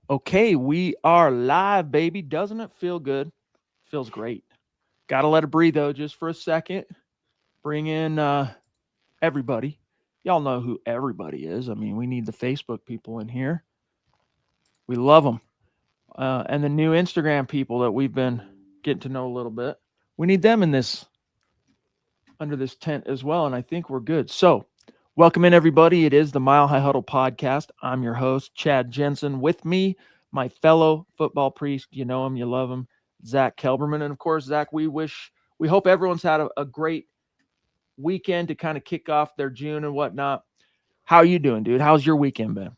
Okay, we are live, baby. Doesn't it feel good? Feels great. Gotta let it breathe though, just for a second. Bring in everybody. Y'all know who everybody is. I mean, we need the Facebook people in here. We love them, and the new Instagram people that we've been getting to know a little bit. We need them in this under this tent as well, and I think we're good. So, welcome in everybody. It is the Mile High Huddle podcast. I'm your host, Chad Jensen. With me, my fellow football priest. You know him, you love him, Zack Kelberman. And of course, Zack, we hope everyone's had a great weekend to kind of kick off their June and whatnot. How you doing, dude? How's your weekend been?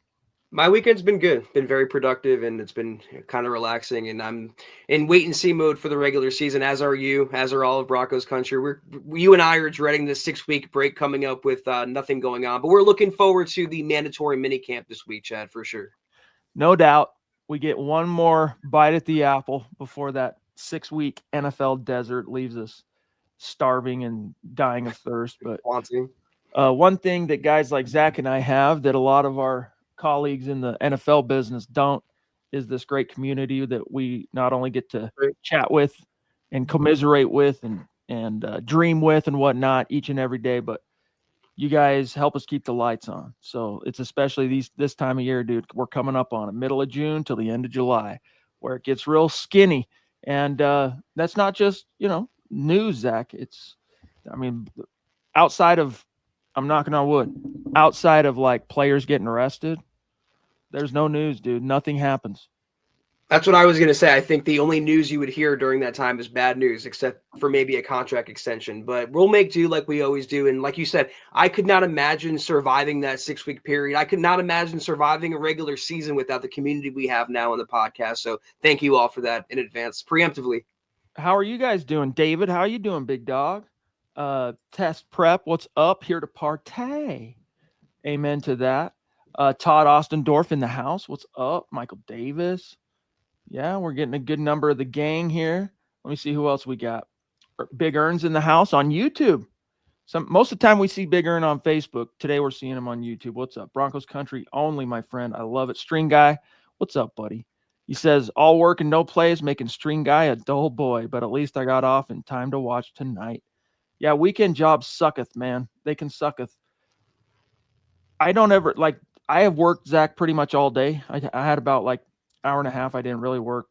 My weekend's been good, been very productive, and it's been kind of relaxing. And I'm in wait and see mode for the regular season, as are you, as are all of Broncos country. You and I are dreading this 6 week break coming up with nothing going on, but we're looking forward to the mandatory mini camp this week, Chad, for sure. No doubt, we get one more bite at the apple before that 6 week NFL desert leaves us starving and dying of thirst. But Wanting. one thing that guys like Zack and I have that a lot of our colleagues in the NFL business don't is this great community that we not only get to chat with and commiserate with and dream with and whatnot each and every day, but you guys help us keep the lights on. So it's especially this time of year, dude. We're coming up on it, middle of June till the end of July, where it gets real skinny, and that's not just news, Zack. I mean, outside of I'm knocking on wood, outside of like players getting arrested, there's no news, dude. Nothing happens. That's what I was going to say. I think the only news you would hear during that time is bad news, except for maybe a contract extension. But we'll make do like we always do. And like you said, I could not imagine surviving that 6 week period. I could not imagine surviving a regular season without the community we have now on the podcast. So thank you all for that in advance, preemptively. How are you guys doing, David? How are you doing, big dog? Test prep. What's up? Here to partay. Amen to that. Todd Ostendorf in the house. What's up? Michael Davis. Yeah, we're getting a good number of the gang here. Let me see who else we got. Big Earn's in the house on YouTube. Most of the time we see Big Earn on Facebook. Today we're seeing him on YouTube. What's up? Broncos country only, my friend. I love it. String Guy. What's up, buddy? He says, all work and no play is making String Guy a dull boy, but at least I got off in time to watch tonight. Yeah, weekend jobs sucketh, man. They can sucketh. I don't ever, I have worked, Zack, pretty much all day. I had about hour and a half I didn't really work.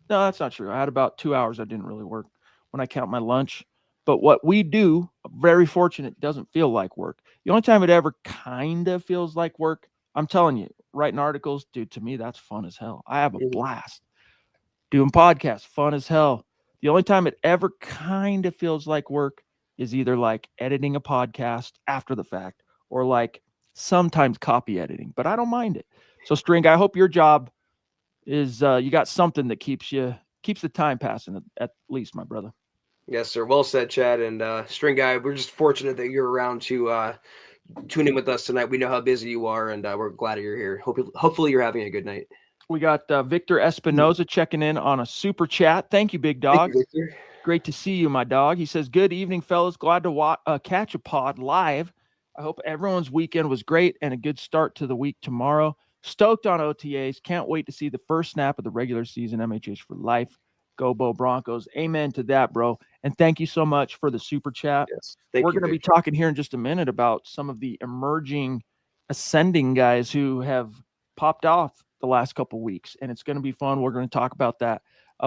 No, that's not true. I had about 2 hours I didn't really work when I count my lunch. But what we do, very fortunate, doesn't feel like work. The only time it ever kind of feels like work, I'm telling you, writing articles, dude, to me, that's fun as hell. I have a blast. Doing podcasts, fun as hell. The only time it ever kind of feels like work is either like editing a podcast after the fact or like sometimes copy editing, but I don't mind it. So String, I hope your job is you got something that keeps the time passing at least, my brother. Yes, sir. Well said, Chad. And String Guy, we're just fortunate that you're around to tune in with us tonight. We know how busy you are, and we're glad you're here. Hopefully you're having a good night. We got Victor Espinoza checking in on a super chat. Thank you, big dog. Thank you, Victor. Great to see you, my dog. He says, good evening, fellas. Glad to catch a pod live. I hope everyone's weekend was great and a good start to the week tomorrow. Stoked on OTAs. Can't wait to see the first snap of the regular season. MHH for life. Go Bo Broncos. Amen to that, bro. And thank you so much for the super chat. Yes, We're going to be talking here in just a minute about some of the emerging ascending guys who have popped off the last couple weeks, and it's going to be fun. We're going to talk about that.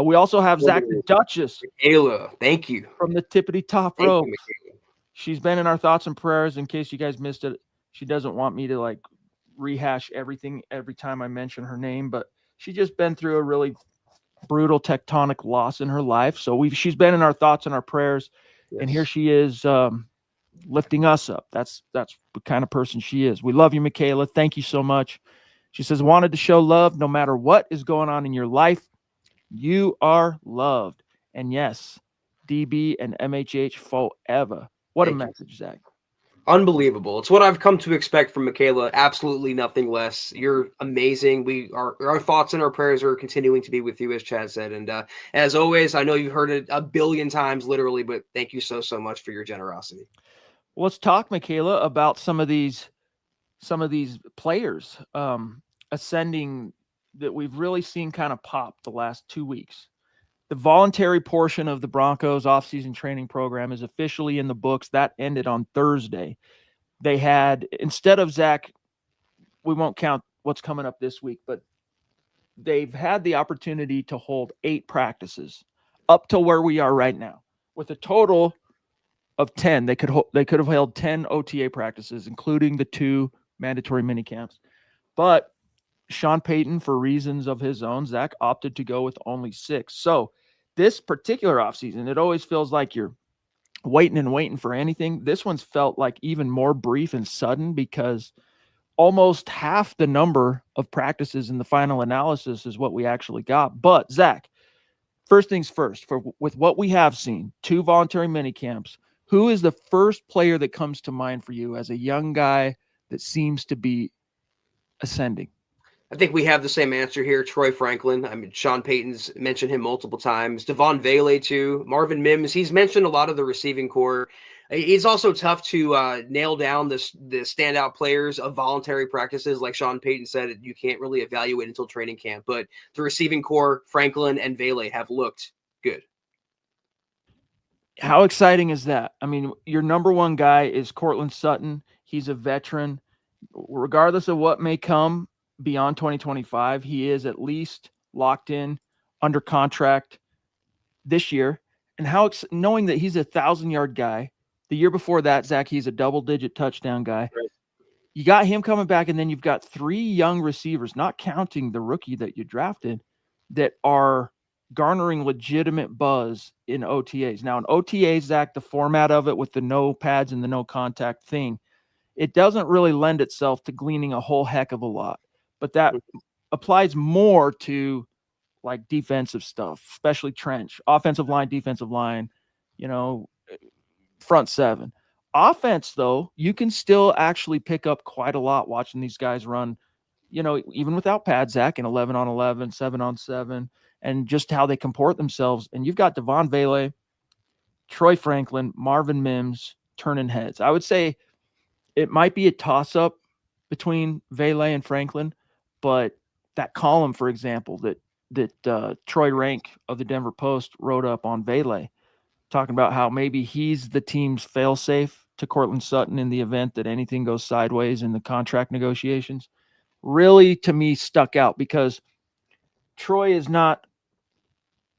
We also have Zack the Duchess. Michaela, thank you. From the tippity top rope. She's been in our thoughts and prayers. In case you guys missed it, she doesn't want me to rehash everything every time I mention her name, but she's just been through a really brutal tectonic loss in her life. So she's been in our thoughts and our prayers, and here she is lifting us up. That's the kind of person she is. We love you, Michaela. Thank you so much. She says, wanted to show love no matter what is going on in your life. You are loved. And yes, DB and MHH forever. What a message, Zack. Unbelievable. It's what I've come to expect from Michaela. Absolutely nothing less. You're amazing. Our thoughts and our prayers are continuing to be with you, as Chad said. And as always, I know you've heard it a billion times, literally, but thank you so much for your generosity. Well, let's talk, Michaela, about some of these players ascending that we've really seen kind of pop the last 2 weeks. The voluntary portion of the Broncos offseason training program is officially in the books. That ended on Thursday. They had, instead of Zach, we won't count what's coming up this week, but they've had the opportunity to hold 8 practices up to where we are right now, with a total of 10. They could have held 10 OTA practices, including the 2 mandatory mini camps. But Sean Payton, for reasons of his own, Zach opted to go with only 6. So this particular offseason, it always feels like you're waiting for anything. This one's felt like even more brief and sudden, because almost half the number of practices in the final analysis is what we actually got. But Zach, first things first, with what we have seen, 2 voluntary mini camps, who is the first player that comes to mind for you as a young guy that seems to be ascending? I think we have the same answer here. Troy Franklin. I mean, Sean Payton's mentioned him multiple times. Devon Vele, too. Marvin Mims. He's mentioned a lot of the receiving core. It's also tough to nail down the standout players of voluntary practices. Like Sean Payton said, you can't really evaluate until training camp. But the receiving core, Franklin and Vele, have looked good. How exciting is that? I mean, your number one guy is Courtland Sutton. He's a veteran. Regardless of what may come beyond 2025, he is at least locked in under contract this year. And knowing that he's a 1,000-yard guy, the year before that, Zach, he's a double-digit touchdown guy. Right. You got him coming back, and then you've got 3 young receivers, not counting the rookie that you drafted, that are garnering legitimate buzz in OTAs. Now, in OTAs, Zach, the format of it with the no pads and the no contact thing, it doesn't really lend itself to gleaning a whole heck of a lot. But that applies more to like defensive stuff, especially trench, offensive line, defensive line, front 7. Offense, though, you can still actually pick up quite a lot watching these guys run, even without pads, Zach, in 11 on 11, 7 on 7, and just how they comport themselves. And you've got Devon Vele, Troy Franklin, Marvin Mims turning heads. I would say it might be a toss-up between Vele and Franklin, but that column, for example, that Troy Rank of the Denver Post wrote up on Vele, talking about how maybe he's the team's fail-safe to Courtland Sutton in the event that anything goes sideways in the contract negotiations, really, to me, stuck out, because Troy is not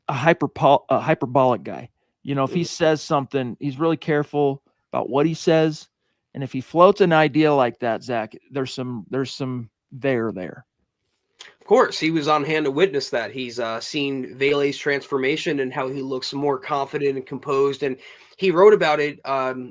a hyperbolic guy. If he says something, he's really careful about what he says. And if he floats an idea like that, Zach, there's some there. Of course, he was on hand to witness that. He's seen Vele's transformation and how he looks more confident and composed. And he wrote about it,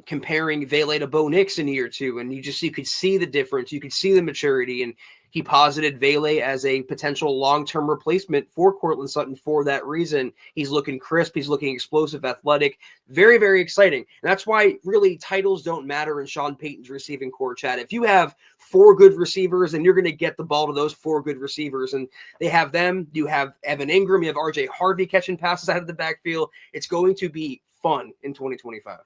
comparing Vele to Bo Nix in year 2. And you could see the difference. You could see the maturity. And he posited Vele as a potential long-term replacement for Courtland Sutton for that reason. He's looking crisp. He's looking explosive, athletic. Very, very exciting. And that's why really titles don't matter in Sean Payton's receiving core, Chad. If you have 4 good receivers, and you're going to get the ball to those 4 good receivers, and they have them. You have Evan Ingram. You have RJ Harvey catching passes out of the backfield. It's going to be fun in 2025.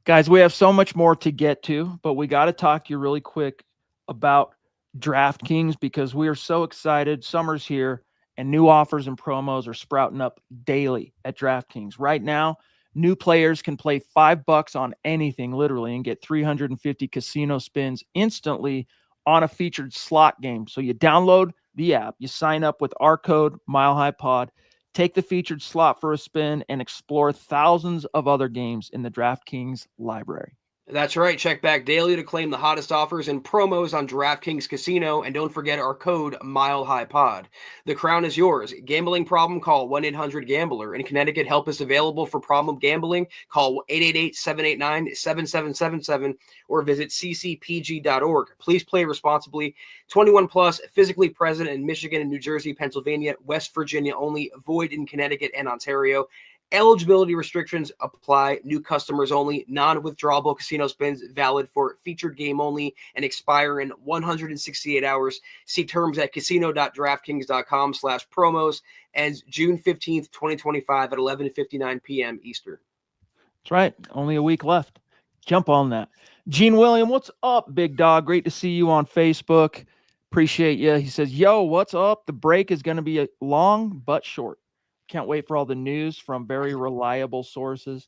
Guys, we have so much more to get to, but we got to talk to you really quick about DraftKings, because we are so excited. Summer's here, and new offers and promos are sprouting up daily at DraftKings. Right now, new players can play $5 on anything, literally, and get 350 casino spins instantly on a featured slot game. So you download the app, you sign up with our code MileHighPod, take the featured slot for a spin, and explore thousands of other games in the DraftKings library. That's right. Check back daily to claim the hottest offers and promos on DraftKings Casino. And don't forget our code MileHighPod. The crown is yours. Gambling problem? Call 1-800-GAMBLER. In Connecticut, help is available for problem gambling. Call 888-789-7777 or visit ccpg.org. Please play responsibly. 21 plus, physically present in Michigan and New Jersey, Pennsylvania, West Virginia only, void in Connecticut and Ontario. Eligibility restrictions apply. New customers only. Non-withdrawable casino spins valid for featured game only and expire in 168 hours. See terms at casino.draftkings.com/promos. Ends June 15th, 2025 at 11:59 p.m. Eastern. That's right. Only a week left. Jump on that. Gene William, what's up, big dog? Great to see you on Facebook. Appreciate you. He says, yo, what's up? The break is going to be a long but short. Can't wait for all the news from very reliable sources.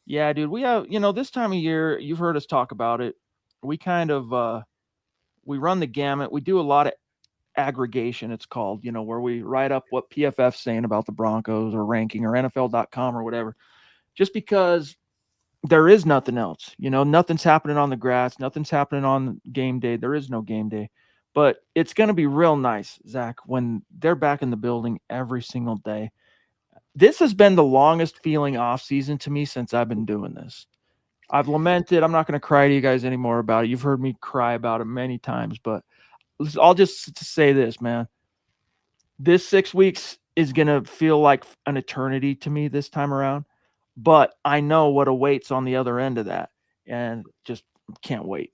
Yeah, dude, we have, this time of year, you've heard us talk about it. We kind of, we run the gamut. We do a lot of aggregation, it's called, where we write up what PFF's saying about the Broncos or ranking or NFL.com or whatever, just because there is nothing else. Nothing's happening on the grass. Nothing's happening on game day. There is no game day. But it's going to be real nice, Zach, when they're back in the building every single day. This has been the longest feeling off season to me since I've been doing this. I've lamented. I'm not going to cry to you guys anymore about it. You've heard me cry about it many times, but I'll just say this, man. This 6 weeks is going to feel like an eternity to me this time around, but I know what awaits on the other end of that, and just can't wait.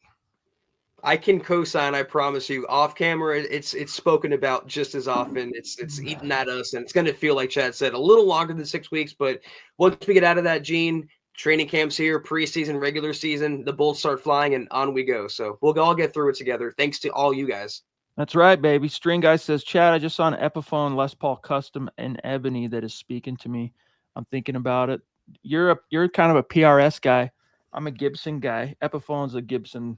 I can co-sign, I promise you. Off camera, it's spoken about just as often. It's eating at us, and it's going to feel, like Chad said, a little longer than 6 weeks. But once we get out of that, Gene, training camps here, preseason, regular season, the Bulls start flying, and on we go. So we'll all get through it together. Thanks to all you guys. That's right, baby. String Guy says, Chad, I just saw an Epiphone Les Paul custom in ebony that is speaking to me. I'm thinking about it. You're kind of a PRS guy. I'm a Gibson guy. Epiphone's a Gibson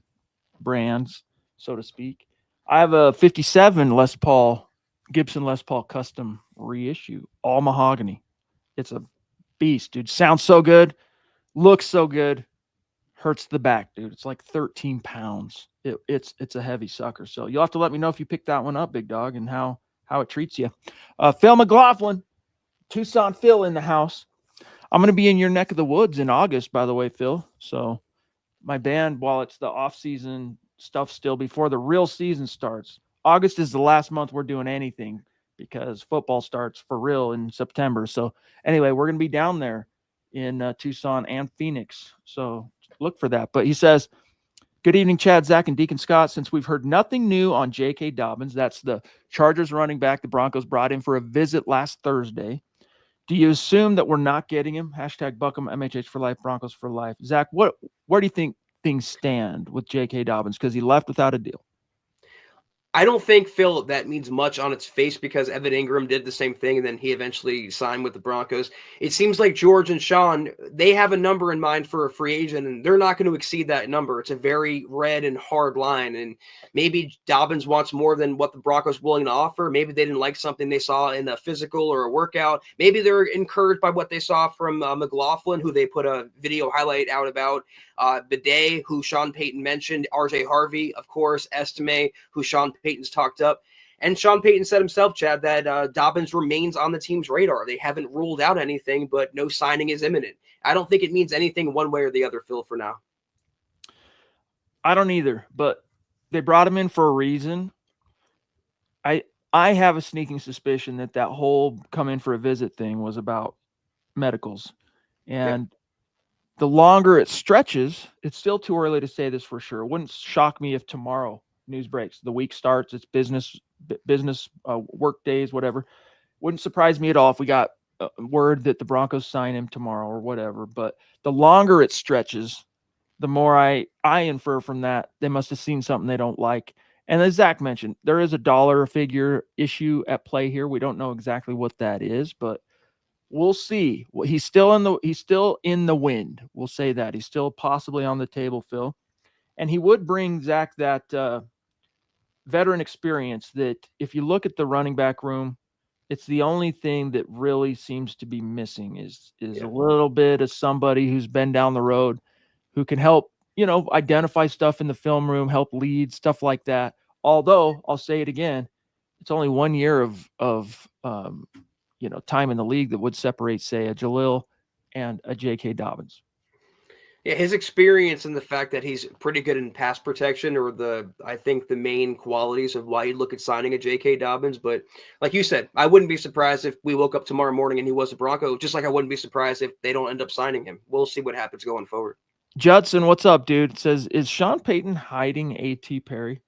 brands, so to speak. I have a 57 Gibson Les Paul custom reissue, all mahogany. It's a beast, dude. Sounds so good, looks so good, hurts the back, dude. It's like 13 pounds. It's a heavy sucker. So you'll have to let me know if you pick that one up, big dog, and how it treats you. Phil McLaughlin, Tucson Phil in the house. I'm going to be in your neck of the woods in August, by the way, Phil. So my band, while it's the off-season stuff still before the real season starts, August is the last month we're doing anything because football starts for real in September. So anyway, we're going to be down there in Tucson and Phoenix. So look for that. But he says, good evening, Chad, Zach, and Deacon Scott. Since we've heard nothing new on J.K. Dobbins, that's the Chargers running back the Broncos brought in for a visit last Thursday, do you assume that we're not getting him? Hashtag Buckham, MHH for life, Broncos for life. Zach, where do you think things stand with J.K. Dobbins? Because he left without a deal. I don't think, Phil, that means much on its face because Evan Ingram did the same thing, and then he eventually signed with the Broncos. It seems like George and Sean, they have a number in mind for a free agent, and they're not going to exceed that number. It's a very red and hard line, and maybe Dobbins wants more than what the Broncos are willing to offer. Maybe they didn't like something they saw in a physical or a workout. Maybe they're encouraged by what they saw from McLaughlin, who they put a video highlight out about. Bidet, who Sean Payton mentioned, RJ Harvey, of course, Estime, who Sean Payton's talked up. And Sean Payton said himself, Chad, that Dobbins remains on the team's radar. They haven't ruled out anything, but no signing is imminent. I don't think it means anything one way or the other, Phil, for now. I don't either, but they brought him in for a reason. I have a sneaking suspicion that whole come in for a visit thing was about medicals. And the longer it stretches, it's still too early to say this for sure. It wouldn't shock me if tomorrow news breaks. The week starts, it's business, work days, whatever. Wouldn't surprise me at all if we got word that the Broncos sign him tomorrow or whatever. But the longer it stretches, the more I infer from that they must have seen something they don't like. And as Zach mentioned, there is a dollar figure issue at play here. We don't know exactly what that is, but we'll see. He's still in the wind. We'll say that. He's still possibly on the table, Phil. And he would bring, Zach, that veteran experience that if you look at the running back room, it's the only thing that really seems to be missing is a little bit of somebody who's been down the road who can help, identify stuff in the film room, help lead, stuff like that. Although, I'll say it again, it's only 1 year of time in the league that would separate, say, a Jalil and a J.K. Dobbins. Yeah, his experience and the fact that he's pretty good in pass protection are I think the main qualities of why you'd look at signing a J.K. Dobbins. But like you said, I wouldn't be surprised if we woke up tomorrow morning and he was a Bronco, just like I wouldn't be surprised if they don't end up signing him. We'll see what happens going forward. Judson, what's up, dude? It says, is Sean Payton hiding A.T. Perry?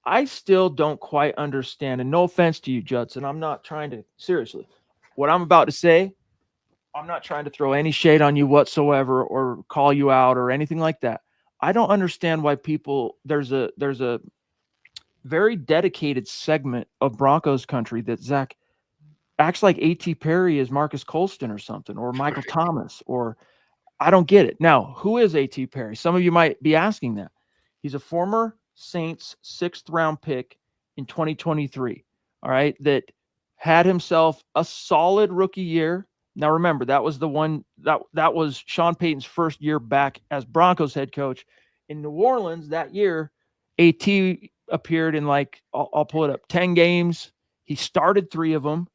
I still don't quite understand. And no offense to you, Judson. I'm not trying to, seriously. What I'm about to say, I'm not trying to throw any shade on you whatsoever or call you out or anything like that. I don't understand why people, there's a very dedicated segment of Broncos country that Zach acts like A.T. Perry is Marcus Colston or something, or Michael Thomas, or I don't get it. Now, who is A.T. Perry? Some of you might be asking that. He's a former Saints 6th-round pick in 2023, all right, that had himself a solid rookie year. Now, remember, that was the one that was Sean Payton's first year back as Broncos head coach. In New Orleans that year, A.T. appeared in I'll pull it up, 10 games. He started 3 of them.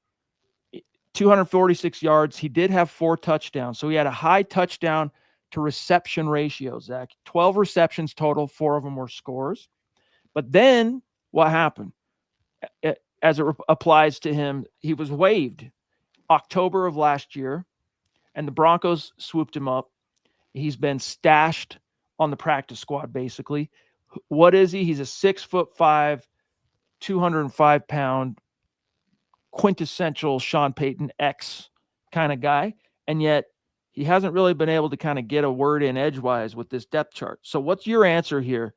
246 yards. He did have 4 touchdowns. So he had a high touchdown to reception ratio, Zach. 12 receptions total, 4 of them were scores. But then what happened? As it applies to him, he was waived October of last year, and the Broncos swooped him up. He's been stashed on the practice squad, basically. What is he? He's a 6'5", 205-pound quintessential Sean Payton X kind of guy, and yet he hasn't really been able to kind of get a word in edgewise with this depth chart. So what's your answer here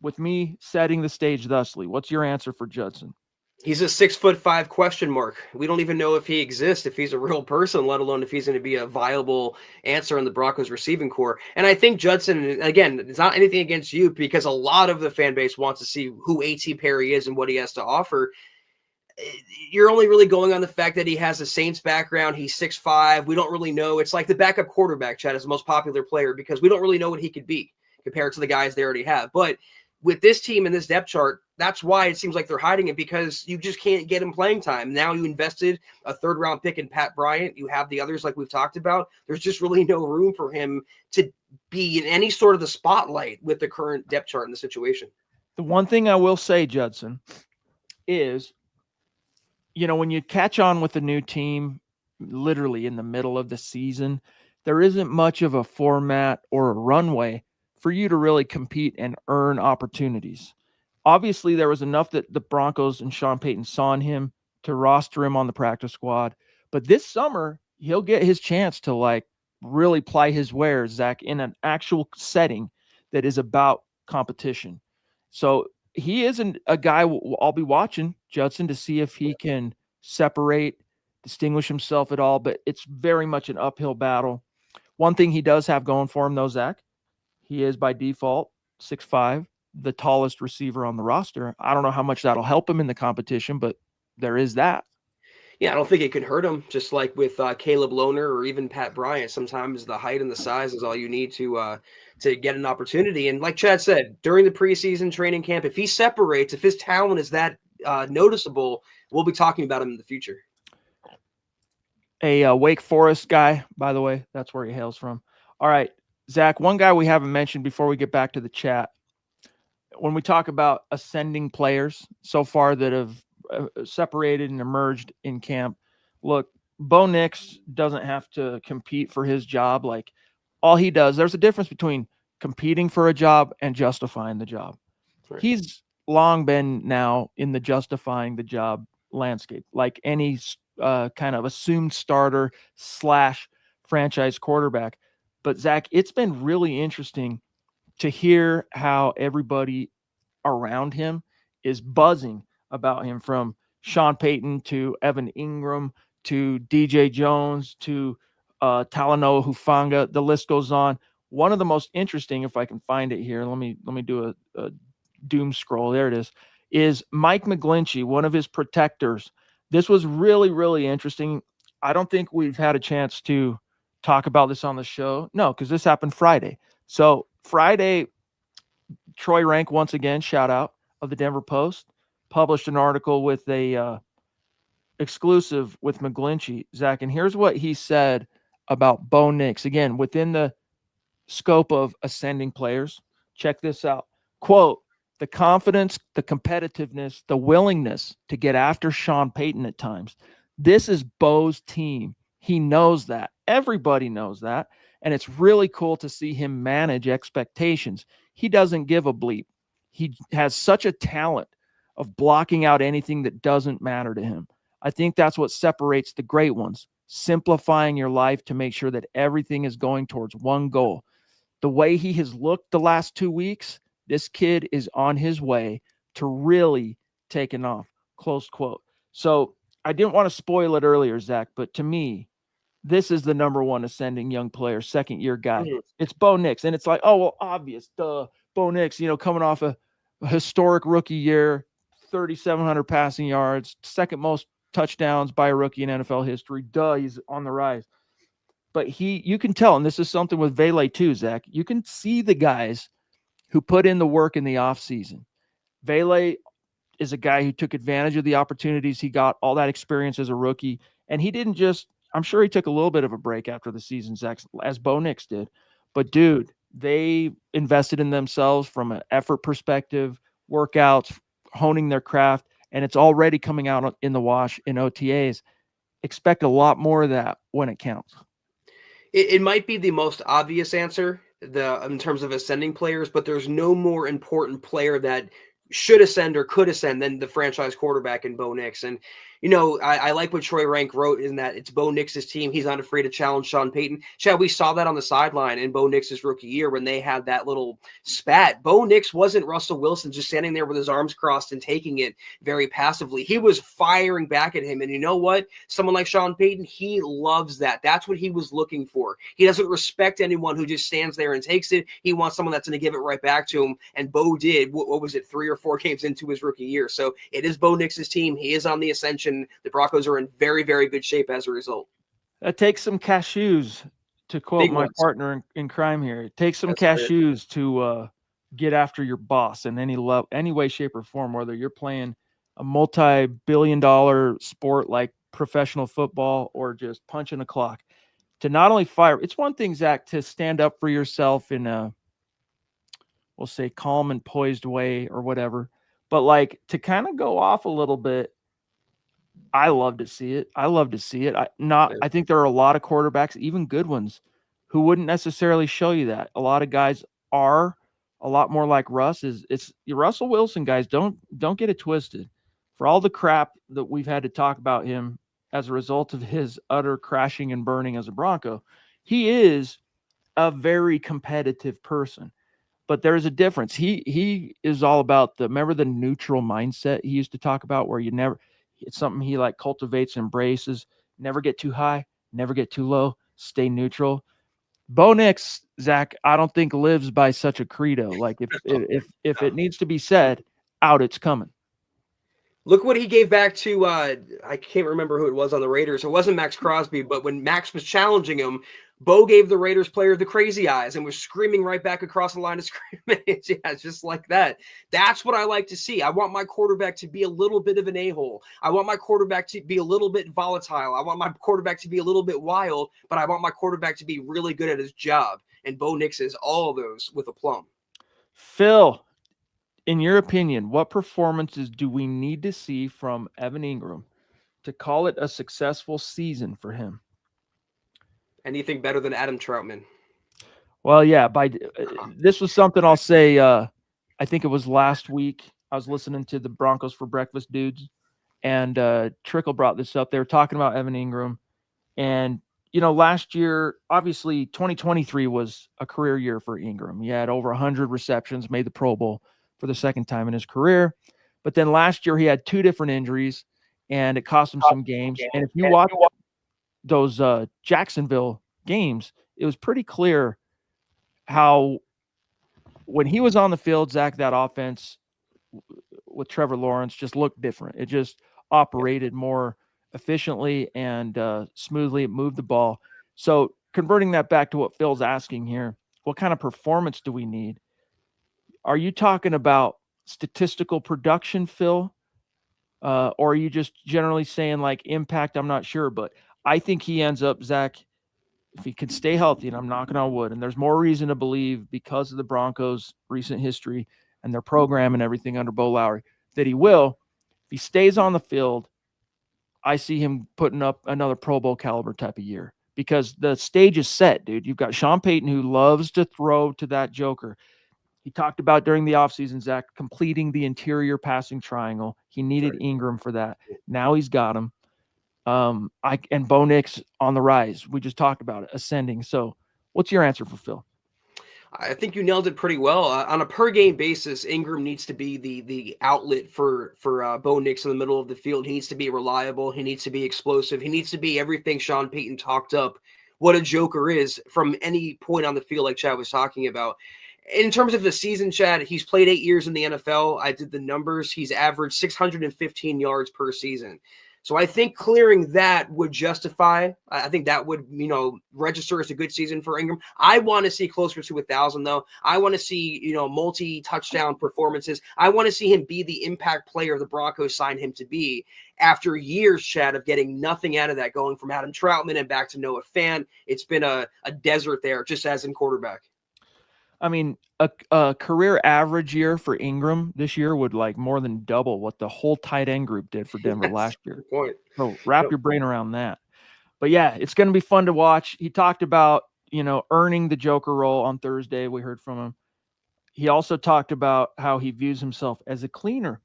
with me setting the stage thusly? What's your answer for Judson? He's a 6'5" question mark. We don't even know if he exists, if he's a real person, let alone if he's going to be a viable answer in the Broncos receiving core. And I think Judson, again, it's not anything against you, because a lot of the fan base wants to see who A.T. Perry is and what he has to offer. You're only really going on the fact that he has a Saints background. He's 6'5". We don't really know. It's like the backup quarterback, Chad, is the most popular player, because we don't really know what he could be compared to the guys they already have. But with this team and this depth chart, that's why it seems like they're hiding it, because you just can't get him playing time. Now you invested a 3rd-round pick in Pat Bryant. You have the others like we've talked about. There's just really no room for him to be in any sort of the spotlight with the current depth chart in the situation. The one thing I will say, Judson, is, when you catch on with a new team, literally in the middle of the season, there isn't much of a format or a runway for you to really compete and earn opportunities. Obviously, there was enough that the Broncos and Sean Payton saw in him to roster him on the practice squad. But this summer, he'll get his chance to really ply his wares, Zach, in an actual setting that is about competition. So he isn't a guy I'll be watching, Judson, to see if he can separate, distinguish himself at all. But it's very much an uphill battle. One thing he does have going for him, though, Zach, he is by default 6'5", the tallest receiver on the roster. I don't know how much that'll help him in the competition, but there is that. Yeah, I don't think it could hurt him, just like with Caleb Lohner or even Pat Bryant. Sometimes the height and the size is all you need to get an opportunity. And like Chad said, during the preseason training camp, if he separates, if his talent is that noticeable, we'll be talking about him in the future. A Wake Forest guy, by the way. That's where he hails from. All right, Zach, one guy we haven't mentioned before we get back to the chat. When we talk about ascending players so far that have separated and emerged in camp, look, Bo Nix doesn't have to compete for his job. All he does, there's a difference between competing for a job and justifying the job. Right. He's long been now in the justifying the job landscape, like any kind of assumed starter / franchise quarterback. But Zach, it's been really interesting to hear how everybody around him is buzzing about him, from Sean Payton to Evan Ingram to DJ Jones to Talanoa Hufanga. The list goes on. One of the most interesting, if I can find it here, let me do a doom scroll. There it is Mike McGlinchey, one of his protectors. This was really, really interesting. I don't think we've had a chance to talk about this on the show. No, because this happened Friday. So Friday, Troy Rank, once again, shout out, of the Denver Post, published an article with a exclusive with McGlinchey, Zach. And here's what he said about Bo Nix. Again, within the scope of ascending players. Check this out. Quote, the confidence, the competitiveness, the willingness to get after Sean Payton at times. This is Bo's team. He knows that. Everybody knows that. And it's really cool to see him manage expectations. He doesn't give a bleep. He has such a talent of blocking out anything that doesn't matter to him. I think that's what separates the great ones, simplifying your life to make sure that everything is going towards one goal. The way he has looked the last 2 weeks, this kid is on his way to really taking off, close quote. So I didn't want to spoil it earlier, Zach, but to me, this is the number one ascending young player, second year guy. Mhm. It's Bo Nix. And it's like, oh, well, obvious. Duh. Bo Nix, coming off a historic rookie year, 3,700 passing yards, second most touchdowns by a rookie in NFL history. Duh, he's on the rise. But you can tell, and this is something with Vele too, Zach. You can see the guys who put in the work in the offseason. Vele is a guy who took advantage of the opportunities he got, all that experience as a rookie. And he didn't just, I'm sure he took a little bit of a break after the season, Zach, as Bo Nix did. But dude, they invested in themselves from an effort perspective, workouts, honing their craft, and it's already coming out in the wash in OTAs. Expect a lot more of that when it counts. It might be the most obvious answer in terms of ascending players, but there's no more important player that should ascend or could ascend than the franchise quarterback in Bo Nix. And, I like what Troy Rank wrote in that it's Bo Nix's team. He's not afraid to challenge Sean Payton. Chad, we saw that on the sideline in Bo Nix's rookie year when they had that little spat. Bo Nix wasn't Russell Wilson just standing there with his arms crossed and taking it very passively. He was firing back at him. And you know what? Someone like Sean Payton, he loves that. That's what he was looking for. He doesn't respect anyone who just stands there and takes it. He wants someone that's going to give it right back to him. And Bo did, what was it, 3 or 4 games into his rookie year. So it is Bo Nix's team. He is on the ascension. The Broncos are in very, very good shape as a result. That takes some cashews, to quote my partner in crime here. It takes some cashews to get after your boss in any way, shape, or form, whether you're playing a multi-billion-dollar sport like professional football or just punching a clock. To not only fire, it's one thing, Zach, to stand up for yourself in a, we'll say, calm and poised way or whatever, but like to kind of go off a little bit. I love to see it. I think there are a lot of quarterbacks, even good ones, who wouldn't necessarily show you that. A lot of guys are a lot more like Russ. It's Russell Wilson, guys. Don't get it twisted. For all the crap that we've had to talk about him as a result of his utter crashing and burning as a Bronco, he is a very competitive person. But there's a difference. He is all about remember the neutral mindset he used to talk about, where it's something he like cultivates and embraces. Never get too high, never get too low, stay neutral. Bo Nix, Zach, I don't think lives by such a credo. Like if it needs to be said, out it's coming. Look what he gave back to, I can't remember who it was on the Raiders. It wasn't Max Crosby, but when Max was challenging him, Bo gave the Raiders player the crazy eyes and was screaming right back across the line of scrimmage. Yeah, just like that. That's what I like to see. I want my quarterback to be a little bit of an a-hole. I want my quarterback to be a little bit volatile. I want my quarterback to be a little bit wild, but I want my quarterback to be really good at his job. And Bo Nix is all of those with aplomb. Phil, in your opinion, what performances do we need to see from Evan Ingram to call it a successful season for him? Anything better than Adam Troutman? Well, yeah. This was something I'll say. I think it was last week. I was listening to the Broncos for Breakfast dudes, and Trickle brought this up. They were talking about Evan Ingram, and last year, obviously, 2023 was a career year for Ingram. He had over 100 receptions, made the Pro Bowl for the second time in his career. But then last year he had 2 different injuries, and it cost him some games. And if you watch those Jacksonville games, it was pretty clear how when he was on the field, Zach, that offense with Trevor Lawrence just looked different. It just operated more efficiently and smoothly. It moved the ball. So converting that back to what Phil's asking here, what kind of performance do we need? Are you talking about statistical production, Phil? Or are you just generally saying like impact? I'm not sure, but I think he ends up, Zach, if he can stay healthy, and I'm knocking on wood, and there's more reason to believe because of the Broncos' recent history and their program and everything under Bo Lowry that he will. If he stays on the field, I see him putting up another Pro Bowl caliber type of year because the stage is set, dude. You've got Sean Payton who loves to throw to that joker. He talked about during the offseason, Zach, completing the interior passing triangle. He needed Ingram for that. Now he's got him. And Bo Nix on the rise. We just talked about it, ascending. So what's your answer for Phil? I think you nailed it pretty well. On a per game basis, Ingram needs to be the outlet for Bo Nix in the middle of the field. He needs to be reliable. He needs to be explosive. He needs to be everything Sean Payton talked up what a joker is from any point on the field, like Chad was talking about. In terms of the season, Chad, he's played 8 years in the NFL. I did the numbers. He's averaged 615 yards per season. So I think clearing that would justify. I think that would, register as a good season for Ingram. I want to see closer to 1,000, though. I want to see, multi-touchdown performances. I want to see him be the impact player the Broncos signed him to be after years, Chad, of getting nothing out of that, going from Adam Troutman and back to Noah Fant. It's been a desert there, just as in quarterback. I mean, a career average year for Ingram this year would like more than double what the whole tight end group did for Denver last year. Good point. So wrap your brain around that. But yeah, it's going to be fun to watch. He talked about, earning the Joker role on Thursday. We heard from him. He also talked about how he views himself as a cleaner.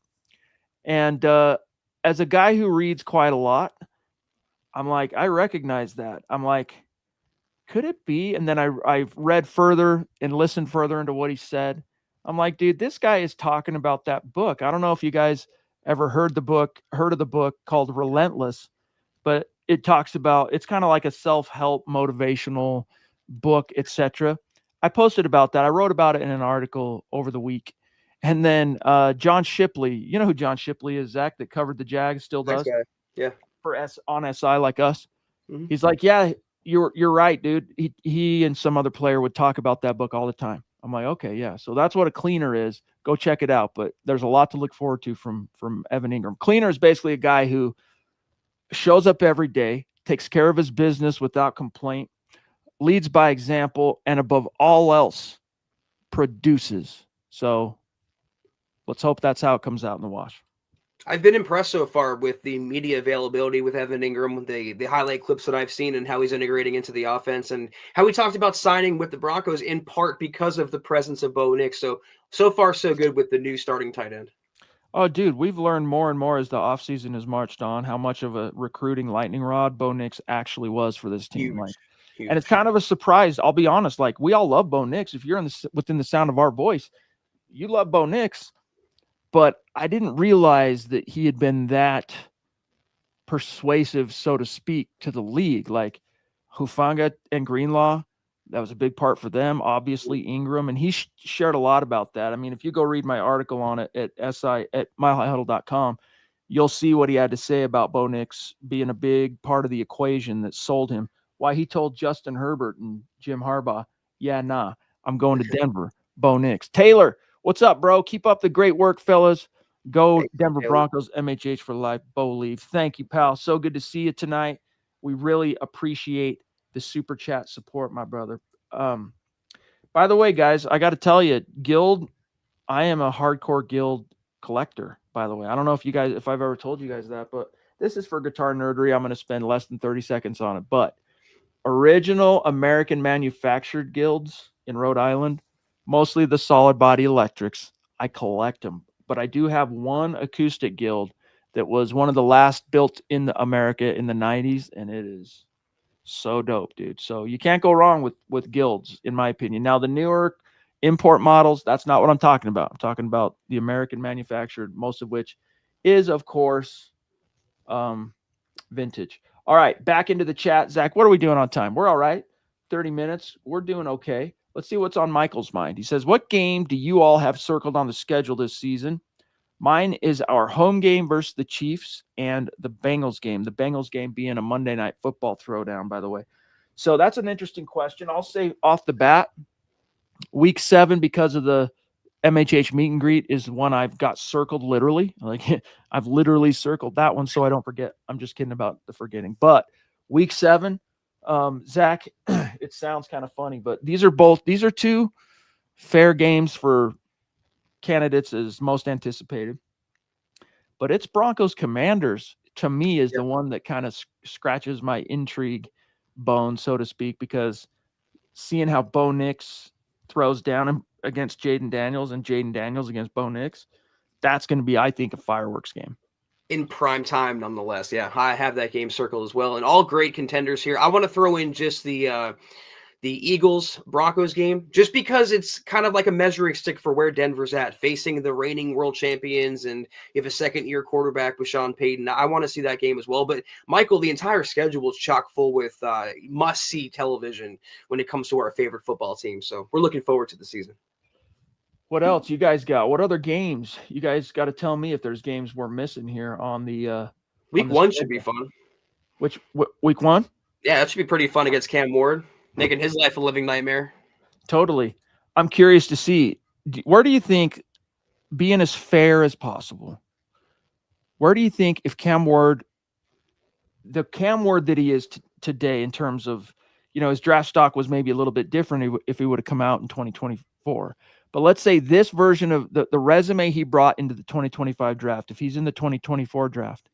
And as a guy who reads quite a lot, I'm like, I recognize that. I'm like, could it be? And then I've read further and listened further into what he said. I'm like, dude, this guy is talking about that book. I don't know if you guys ever heard of the book called Relentless, but it talks about, it's kind of like a self-help motivational book, etc. I posted about that. I wrote about it in an article over the week. And then John Shipley, you know who John Shipley is, Zach, that covered the Jags, still does. Nice guy. Yeah. On SI like us. Mm-hmm. He's like, yeah, you're right, dude. He and some other player would talk about that book all the time. I'm like, okay, yeah. So that's what a cleaner is. Go check it out. But there's a lot to look forward to from Evan Ingram. Cleaner is basically a guy who shows up every day, takes care of his business without complaint, leads by example, and above all else, produces. So let's hope that's how it comes out in the wash. I've been impressed so far with the media availability with Evan Ingram, the highlight clips that I've seen and how he's integrating into the offense and how he talked about signing with the Broncos in part because of the presence of Bo Nix. So far, so good with the new starting tight end. Oh, dude, we've learned more and more as the offseason has marched on how much of a recruiting lightning rod Bo Nix actually was for this team. Huge. And it's kind of a surprise. I'll be honest. Like, we all love Bo Nix. If you're within the sound of our voice, you love Bo Nix. But I didn't realize that he had been that persuasive, so to speak, to the league. Like Hufanga and Greenlaw, that was a big part for them. Obviously, Ingram, and he shared a lot about that. I mean, if you go read my article on it at milehighhuddle.com, you'll see what he had to say about Bo Nix being a big part of the equation that sold him. Why he told Justin Herbert and Jim Harbaugh, yeah, nah, I'm going to Denver. Bo Nix. Taylor, what's up, bro? Keep up the great work, fellas. Go Denver Broncos, MHH for life. Bo leave. Thank you, pal. So good to see you tonight. We really appreciate the super chat support, my brother. By the way, guys, I got to tell you, Guild, I am a hardcore Guild collector, by the way. I don't know if I've ever told you guys that, but this is for guitar nerdery. I'm going to spend less than 30 seconds on it. But original American manufactured Guilds in Rhode Island, mostly the solid body electrics, I collect them. But I do have one acoustic Guild that was one of the last built in America in the 90s, and it is so dope, dude. So you can't go wrong with Guilds, in my opinion. Now, the newer import models, that's not what I'm talking about. I'm talking about the American manufactured, most of which is, of course, vintage. All right, back into the chat. Zach, what are we doing on time? We're all right. 30 minutes. We're doing okay. Let's see what's on Michael's mind. He says, what game do you all have circled on the schedule this season? Mine is our home game versus the Chiefs and the Bengals game. The Bengals game being a Monday Night Football throwdown, by the way. So that's an interesting question. I'll say off the bat, week 7, because of the MHH meet and greet, is one I've got circled literally. Like, I've literally circled that one so I don't forget. I'm just kidding about the forgetting. But week 7, Zach, it sounds kind of funny, but these are two fair games for candidates as most anticipated. But it's Broncos Commanders, to me, is the one that kind of scratches my intrigue bone, so to speak, because seeing how Bo Nix throws down against Jaden Daniels and Jaden Daniels against Bo Nix, that's going to be, I think, a fireworks game. In prime time, nonetheless. Yeah, I have that game circled as well. And all great contenders here. I want to throw in just the the Eagles Broncos game, just because it's kind of like a measuring stick for where Denver's at, facing the reigning world champions, and you have a second-year quarterback with Sean Payton. I want to see that game as well. But Michael, the entire schedule is chock full with must-see television when it comes to our favorite football team. So we're looking forward to the season. What else you guys got? What other games? You guys got to tell me if there's games we're missing here on the week one should be fun. Which week one? Yeah, that should be pretty fun against Cam Ward, making his life a living nightmare. Totally. I'm curious to see, where do you think, being as fair as possible, where do you think if Cam Ward, the Cam Ward that he is today in terms of, his draft stock was maybe a little bit different if he would have come out in 2024. But let's say this version of the resume he brought into the 2025 draft, if he's in the 2024 draft,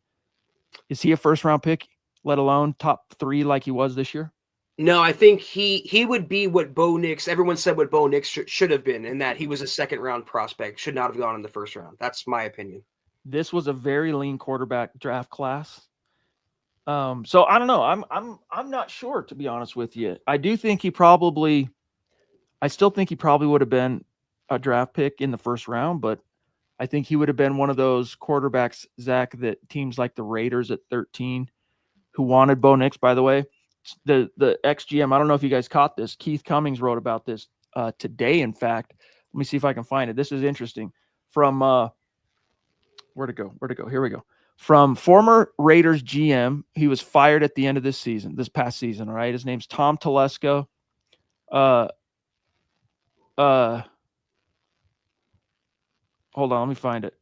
is he a first-round pick, let alone top 3 like he was this year? No, I think he would be what Bo Nix, everyone said what Bo Nix should have been, in that he was a second-round prospect, should not have gone in the first round. That's my opinion. This was a very lean quarterback draft class. So I don't know. I'm not sure, to be honest with you. I still think he probably would have been a draft pick in the first round, but I think he would have been one of those quarterbacks, Zach, that teams like the Raiders at 13, who wanted Bo Nix, by the way. The ex-GM, I don't know if you guys caught this. Keith Cummings wrote about this today, in fact. Let me see if I can find it. This is interesting. From where'd it go? Here we go. From former Raiders GM, he was fired at the end of this past season, all right? His name's Tom Telesco. Hold on, let me find it.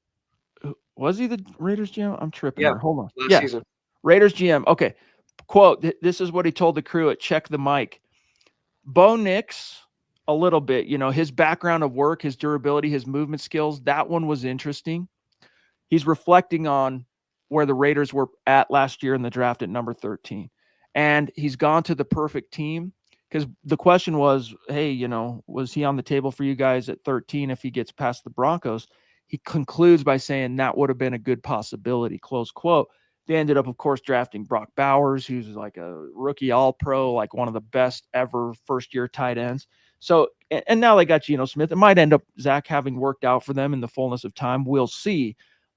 Was he the Raiders GM? I'm tripping. Yeah, there. Hold on. Last season. Raiders GM. Okay. Quote, this is what he told the crew at Check the Mic. Bo Nix, a little bit, his background of work, his durability, his movement skills, that one was interesting. He's reflecting on where the Raiders were at last year in the draft at number 13. And he's gone to the perfect team, because the question was, hey, was he on the table for you guys at 13 if he gets past the Broncos? He concludes by saying that would have been a good possibility, close quote. They ended up, of course, drafting Brock Bowers, who's like a rookie all-pro, like one of the best ever first-year tight ends. So, and now they got Geno Smith. It might end up, Zach, having worked out for them in the fullness of time. We'll see.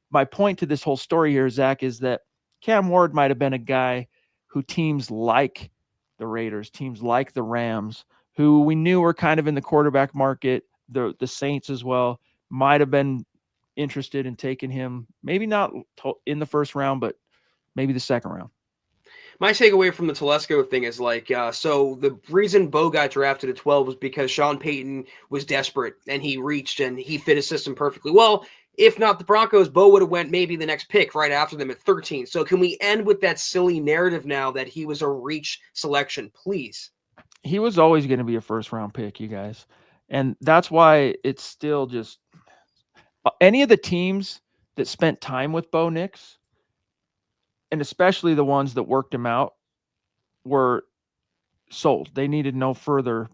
My point to this whole story here, Zach, is that Cam Ward might have been a guy who teams like the Raiders, teams like the Rams, who we knew were kind of in the quarterback market, the Saints as well, might have been interested in taking him, maybe not in the first round, but maybe the second round. My takeaway from the Telesco thing is so the reason Bo got drafted at 12 was because Sean Payton was desperate and he reached and he fit his system perfectly. Well, if not the Broncos, Bo would have went maybe the next pick right after them at 13. So can we end with that silly narrative now that he was a reach selection, please? He was always going to be a first-round pick, you guys. And that's why it's still just any of the teams that spent time with Bo Nix, and especially the ones that worked him out, were sold. They needed no further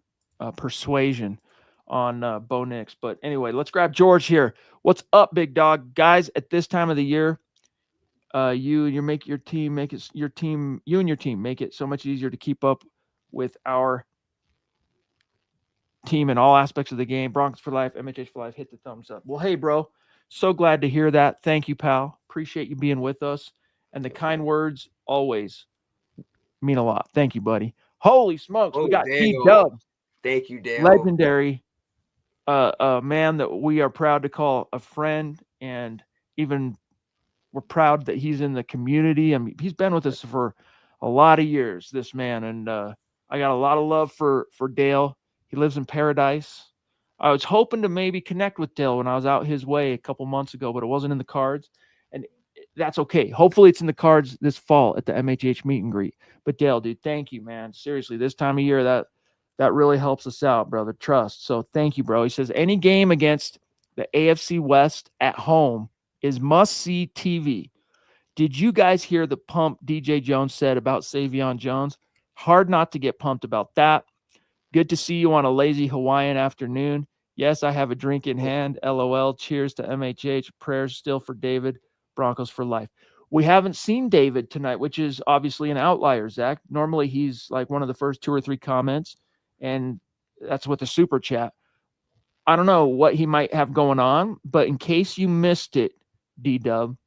persuasion on Bo Nix. But anyway, let's grab George here. What's up, big dog? Guys, at this time of the year, you and your team make it so much easier to keep up with our team in all aspects of the game. Broncos for life, MHH for life. Hit the thumbs up. Well, hey, bro, so glad to hear that. Thank you, pal. Appreciate you being with us. And the kind words always mean a lot. Thank you, buddy. Holy smokes, we got T-Dub. Thank you, Dale. Legendary man that we are proud to call a friend, and even we're proud that he's in the community. I mean, he's been with us for a lot of years, this man, and I got a lot of love for Dale. He lives in Paradise. I was hoping to maybe connect with Dale when I was out his way a couple months ago, but it wasn't in the cards, and that's okay. Hopefully it's in the cards this fall at the MHH meet and greet. But Dale, dude, thank you, man. Seriously, this time of year, that really helps us out, brother. Trust. So thank you, bro. He says, any game against the AFC West at home is must-see TV. Did you guys hear the pump DJ Jones said about Savion Jones? Hard not to get pumped about that. Good to see you on a lazy Hawaiian afternoon. Yes, I have a drink in hand. LOL. Cheers to MHH. Prayers still for David. Broncos for life. We haven't seen David tonight, which is obviously an outlier, Zach. Normally he's like one of the first 2 or 3 comments, and that's with the super chat. I don't know what he might have going on, but in case you missed it, D-Dub,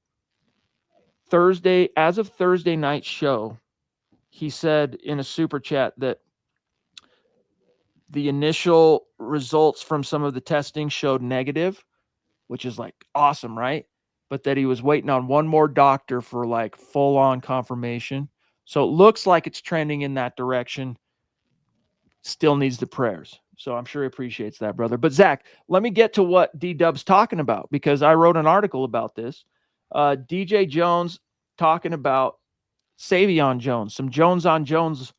as of Thursday night show, he said in a super chat that the initial results from some of the testing showed negative, which is like awesome, right? But that he was waiting on one more doctor for like full on confirmation. So it looks like it's trending in that direction. Still needs the prayers. So I'm sure he appreciates that, brother. But Zach, let me get to what D-Dub's talking about, because I wrote an article about this. DJ Jones talking about Savion Jones, some Jones on Jones.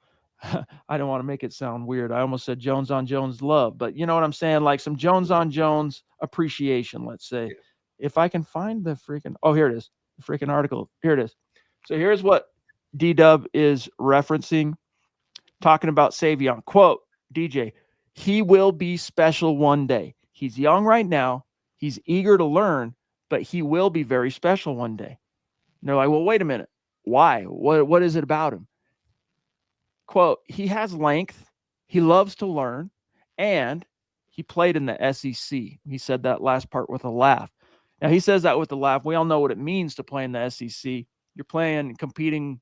I don't want to make it sound weird. I almost said Jones on Jones love, but you know what I'm saying? Like some Jones on Jones appreciation, let's say. Yeah. If I can find the freaking, oh, here it is. The freaking article. Here it is. So here's what D-Dub is referencing, talking about Savion. Quote, DJ, he will be special one day. He's young right now. He's eager to learn, but he will be very special one day. And they're like, well, wait a minute. Why? What is it about him? Quote, he has length, he loves to learn, and he played in the SEC. He said that last part with a laugh. Now, he says that with a laugh. We all know what it means to play in the SEC. You're playing, competing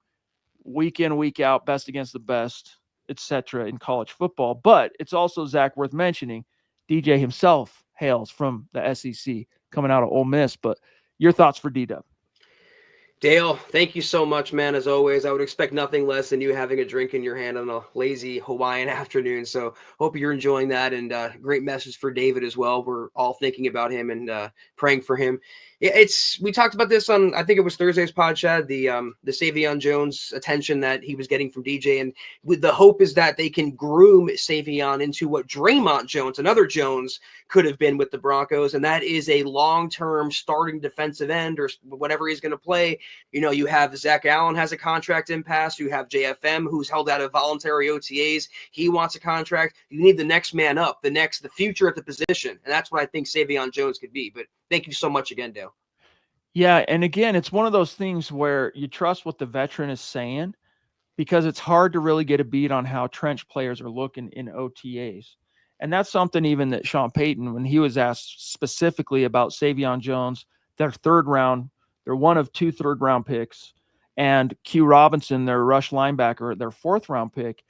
week in, week out, best against the best, etc. in college football. But it's also, Zach, worth mentioning, DJ himself hails from the SEC, coming out of Ole Miss. But your thoughts for D-Dub? Dale, thank you so much, man. As always, I would expect nothing less than you having a drink in your hand on a lazy Hawaiian afternoon. So hope you're enjoying that, and great message for David as well. We're all thinking about him and praying for him. We talked about this on, I think it was Thursday's pod, Chad, the Savion Jones attention that he was getting from DJ, and with the hope is that they can groom Savion into what Draymond Jones, another Jones, could have been with the Broncos, and that is a long-term starting defensive end or whatever he's going to play. You know, you have Zach Allen has a contract impasse. You have JFM, who's held out of voluntary OTAs. He wants a contract. You need the next man up, the future at the position, and that's what I think Savion Jones could be. But thank you so much again, Dale. Yeah, and again, it's one of those things where you trust what the veteran is saying, because it's hard to really get a beat on how trench players are looking in OTAs. And that's something even that Sean Payton, when he was asked specifically about Savion Jones, their they're one of 2 third-round picks, and Q Robinson, their rush linebacker, their 4th-round pick,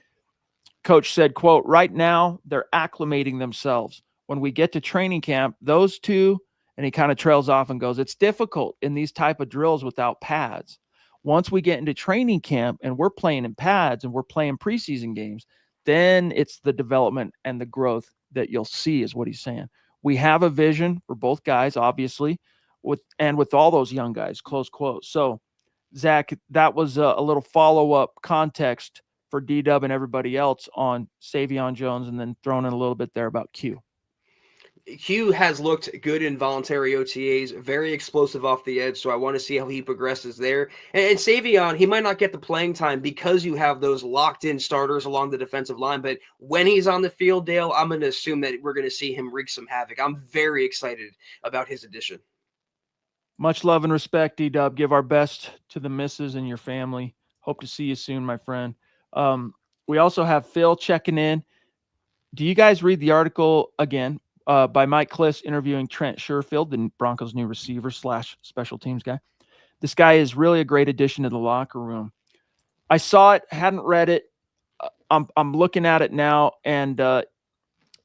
coach said, quote, right now they're acclimating themselves. When we get to training camp, those two, and he kind of trails off and goes, it's difficult in these type of drills without pads. Once we get into training camp and we're playing in pads and we're playing preseason games, then it's the development and the growth that you'll see, is what he's saying. We have a vision for both guys, obviously, with all those young guys, close quote. So, Zach, that was a little follow-up context for D-Dub and everybody else on Savion Jones, and then thrown in a little bit there about Q. Q has looked good in voluntary OTAs, very explosive off the edge, so I want to see how he progresses there. And Savion, he might not get the playing time because you have those locked-in starters along the defensive line, but when he's on the field, Dale, I'm going to assume that we're going to see him wreak some havoc. I'm very excited about his addition. Much love and respect, D-Dub. Give our best to the missus and your family. Hope to see you soon, my friend. We also have Phil checking in. Do you guys read the article again by Mike Kliss interviewing Trent Sherfield, the Broncos' new receiver / special teams guy? This guy is really a great addition to the locker room. I saw it, hadn't read it. I'm looking at it now, and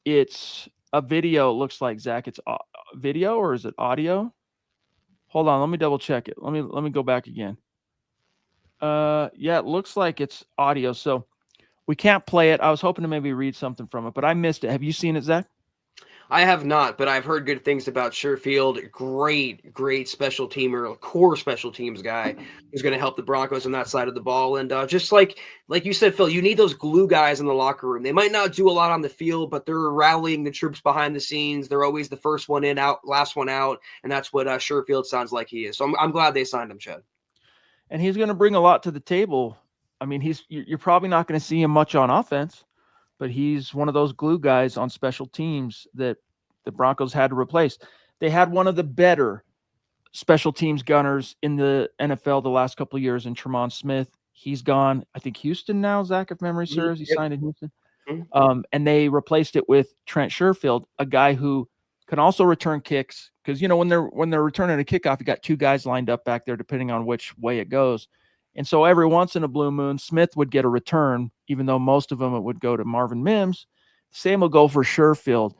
it's a video. It looks like, Zach, it's video, or is it audio? Hold on, let me double check it. Let me go back again. Yeah, it looks like it's audio, so we can't play it. I was hoping to maybe read something from it, but I missed it. Have you seen it, Zach? I have not, but I've heard good things about Sherfield. Great special teamer, core special teams guy who's going to help the Broncos on that side of the ball. And just like you said, Phil, you need those glue guys in the locker room. They might not do a lot on the field, but they're rallying the troops behind the scenes. They're always the first one in, out, last one out, and that's what Sherfield sounds like he is. So I'm glad they signed him, Chad. And he's going to bring a lot to the table. I mean, you're probably not going to see him much on offense, but he's one of those glue guys on special teams that the Broncos had to replace. They had one of the better special teams gunners in the NFL the last couple of years in Tremont Smith. He's gone. I think Houston now, Zach, if memory serves. He signed in Houston. Mhm. And they replaced it with Trent Sherfield, a guy who can also return kicks. Because when they're returning a kickoff, you got two guys lined up back there, depending on which way it goes. And so every once in a blue moon, Smith would get a return, even though most of them it would go to Marvin Mims. Same will go for Sherfield.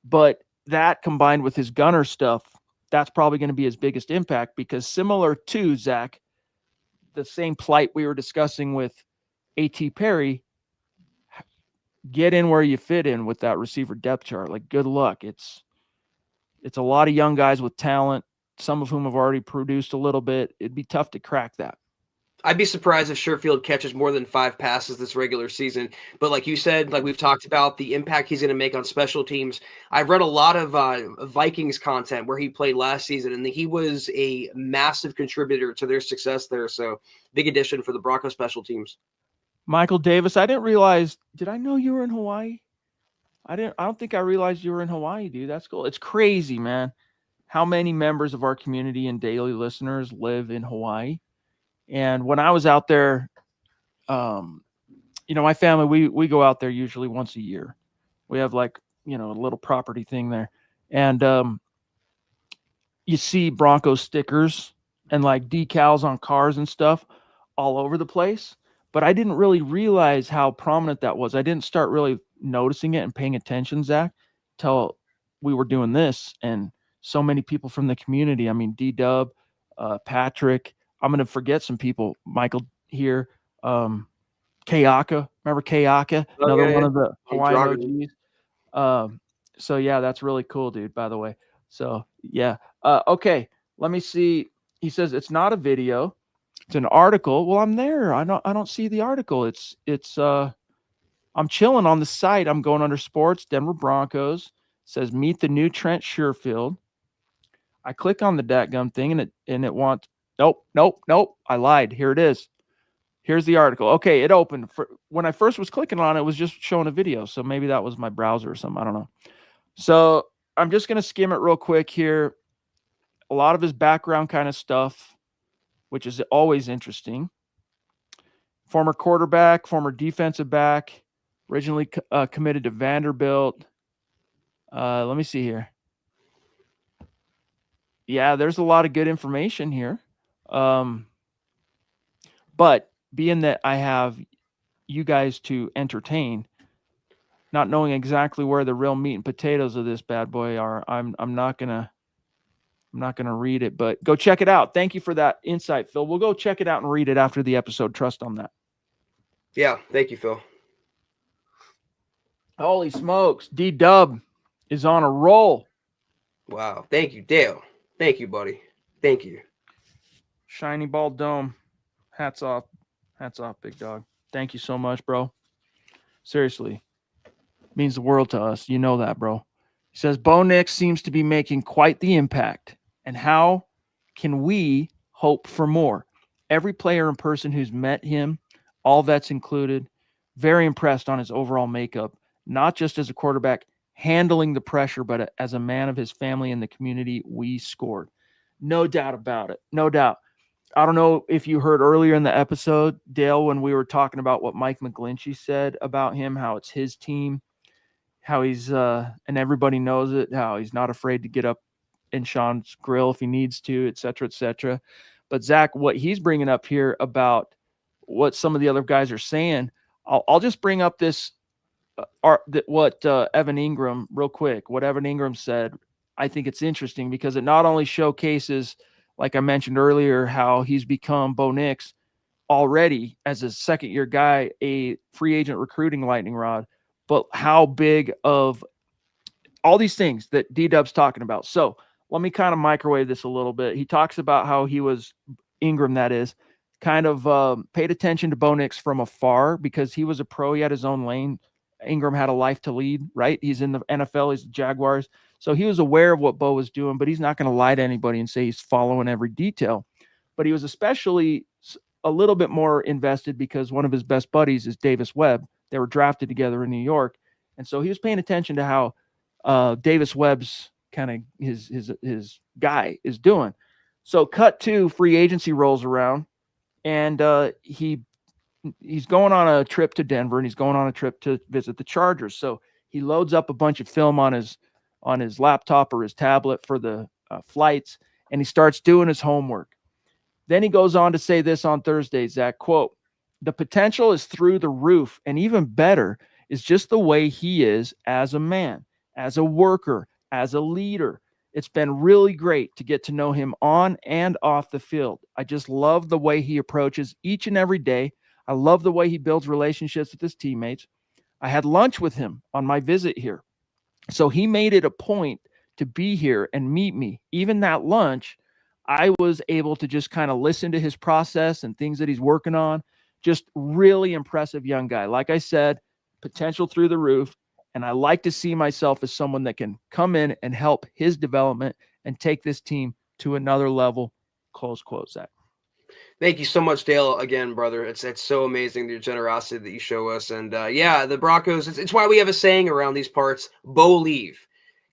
But that combined with his gunner stuff, that's probably going to be his biggest impact, because similar to Zach, the same plight we were discussing with A.T. Perry, get in where you fit in with that receiver depth chart. Like, good luck. It's a lot of young guys with talent, some of whom have already produced a little bit. It'd be tough to crack that. I'd be surprised if Sherfield catches more than 5 passes this regular season. But like you said, like we've talked about, the impact he's going to make on special teams. I've read a lot of Vikings content where he played last season, and he was a massive contributor to their success there. So big addition for the Broncos special teams. Michael Davis, I didn't realize, did I know you were in Hawaii? I don't think I realized you were in Hawaii, dude. That's cool. It's crazy, man, how many members of our community and daily listeners live in Hawaii. And when I was out there, my family, we go out there usually once a year. We have like, a little property thing there. And you see Broncos stickers and like decals on cars and stuff all over the place. But I didn't really realize how prominent that was. I didn't start really noticing it and paying attention, Zach, till we were doing this. And so many people from the community. I mean, D-Dub, Patrick. I'm going to forget some people. Michael here. Kayaka. Remember Kayaka? Another one of the Hawaiian OGs. So, yeah, that's really cool, dude, by the way. So, yeah. Okay, let me see. He says it's not a video. It's an article. Well, I'm there. I don't see the article. It's I'm chilling on the site. I'm going under sports, Denver Broncos. It says meet the new Trent Sherfield. I click on the dadgum thing and it wants nope. I lied. Here it is. Here's the article. Okay, it opened. When I first was clicking on it, it was just showing a video. So maybe that was my browser or something. I don't know. So I'm just going to skim it real quick here. A lot of his background kind of stuff, which is always interesting. Former quarterback, former defensive back, originally committed to Vanderbilt. Let me see here. Yeah, there's a lot of good information here. But being that I have you guys to entertain, not knowing exactly where the real meat and potatoes of this bad boy are, I'm not gonna read it, but go check it out. Thank you for that insight, Phil. We'll go check it out and read it after the episode. Trust on that. Yeah, thank you, Phil. Holy smokes, D-Dub is on a roll. Wow, thank you, Dale. Thank you, buddy. Thank you. Shiny ball dome. Hats off, big dog. Thank you so much, bro. Seriously, means the world to us. You know that, bro. He says Bo Nix seems to be making quite the impact. And how can we hope for more? Every player and person who's met him, all vets included, very impressed on his overall makeup, not just as a quarterback, handling the pressure, but as a man of his family and the community. We scored. No doubt about it. No doubt. I don't know if you heard earlier in the episode, Dale, when we were talking about what Mike McGlinchey said about him, how it's his team, how he's and everybody knows it, how he's not afraid to get up in Sean's grill if he needs to, et cetera, et cetera. But Zach, what he's bringing up here about what some of the other guys are saying, I'll just bring up this what Evan Ingram real quick. What Evan Ingram said, I think it's interesting because it not only showcases, like I mentioned earlier, how he's become Bo Nix already as a second-year guy, a free agent recruiting lightning rod, but how big of all these things that D-Dub's talking about. So let me kind of microwave this a little bit. He talks about how he was, Ingram that is, kind of paid attention to Bo Nix from afar because he was a pro. He had his own lane. Ingram had a life to lead, right? He's in the NFL. He's the Jaguars. So he was aware of what Bo was doing, but he's not going to lie to anybody and say he's following every detail. But he was especially a little bit more invested because one of his best buddies is Davis Webb. They were drafted together in New York. And so he was paying attention to how Davis Webb's kind of his guy is doing. So cut to free agency rolls around and he he's going on a trip to Denver and he's going on a trip to visit the Chargers. So he loads up a bunch of film on his laptop or his tablet for the flights, and he starts doing his homework. Then he goes on to say this on Thursday, Zach, quote, "The potential is through the roof, and even better is just the way he is as a man, as a worker, as a leader. It's been really great to get to know him on and off the field. I just love the way he approaches each and every day. I love the way he builds relationships with his teammates. I had lunch with him on my visit here. So he made it a point to be here and meet me. Even that lunch, I was able to just kind of listen to his process and things that he's working on. Just really impressive young guy. Like I said, potential through the roof. And I like to see myself as someone that can come in and help his development and take this team to another level." Close quote, Zach. Thank you so much, Dale. Again, brother, it's so amazing your generosity that you show us. And yeah, the Broncos. It's why we have a saying around these parts: "Bo leave,"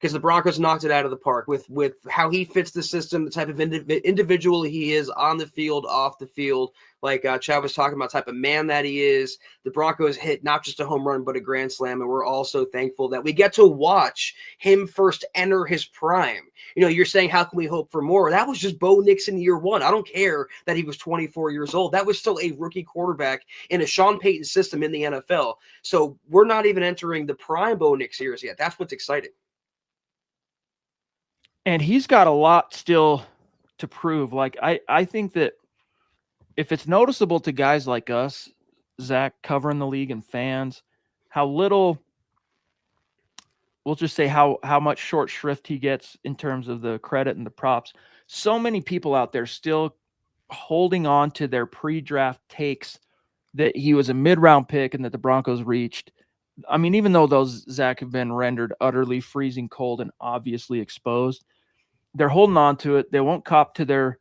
because the Broncos knocked it out of the park with how he fits the system, the type of individual he is on the field, off the field. Like Chad was talking about, type of man that he is. The Broncos hit not just a home run, but a grand slam. And we're also thankful that we get to watch him first enter his prime. You know, you're saying, how can we hope for more? That was just Bo Nix in year one. I don't care that he was 24 years old. That was still a rookie quarterback in a Sean Payton system in the NFL. So we're not even entering the prime Bo Nix years yet. That's what's exciting. And he's got a lot still to prove. Like, I think that if it's noticeable to guys like us, Zach, covering the league and fans, how little, we'll just say how much short shrift he gets in terms of the credit and the props. So many people out there still holding on to their pre-draft takes that he was a mid-round pick and that the Broncos reached. I mean, even though those, Zach, have been rendered utterly freezing cold and obviously exposed, they're holding on to it. They won't cop to their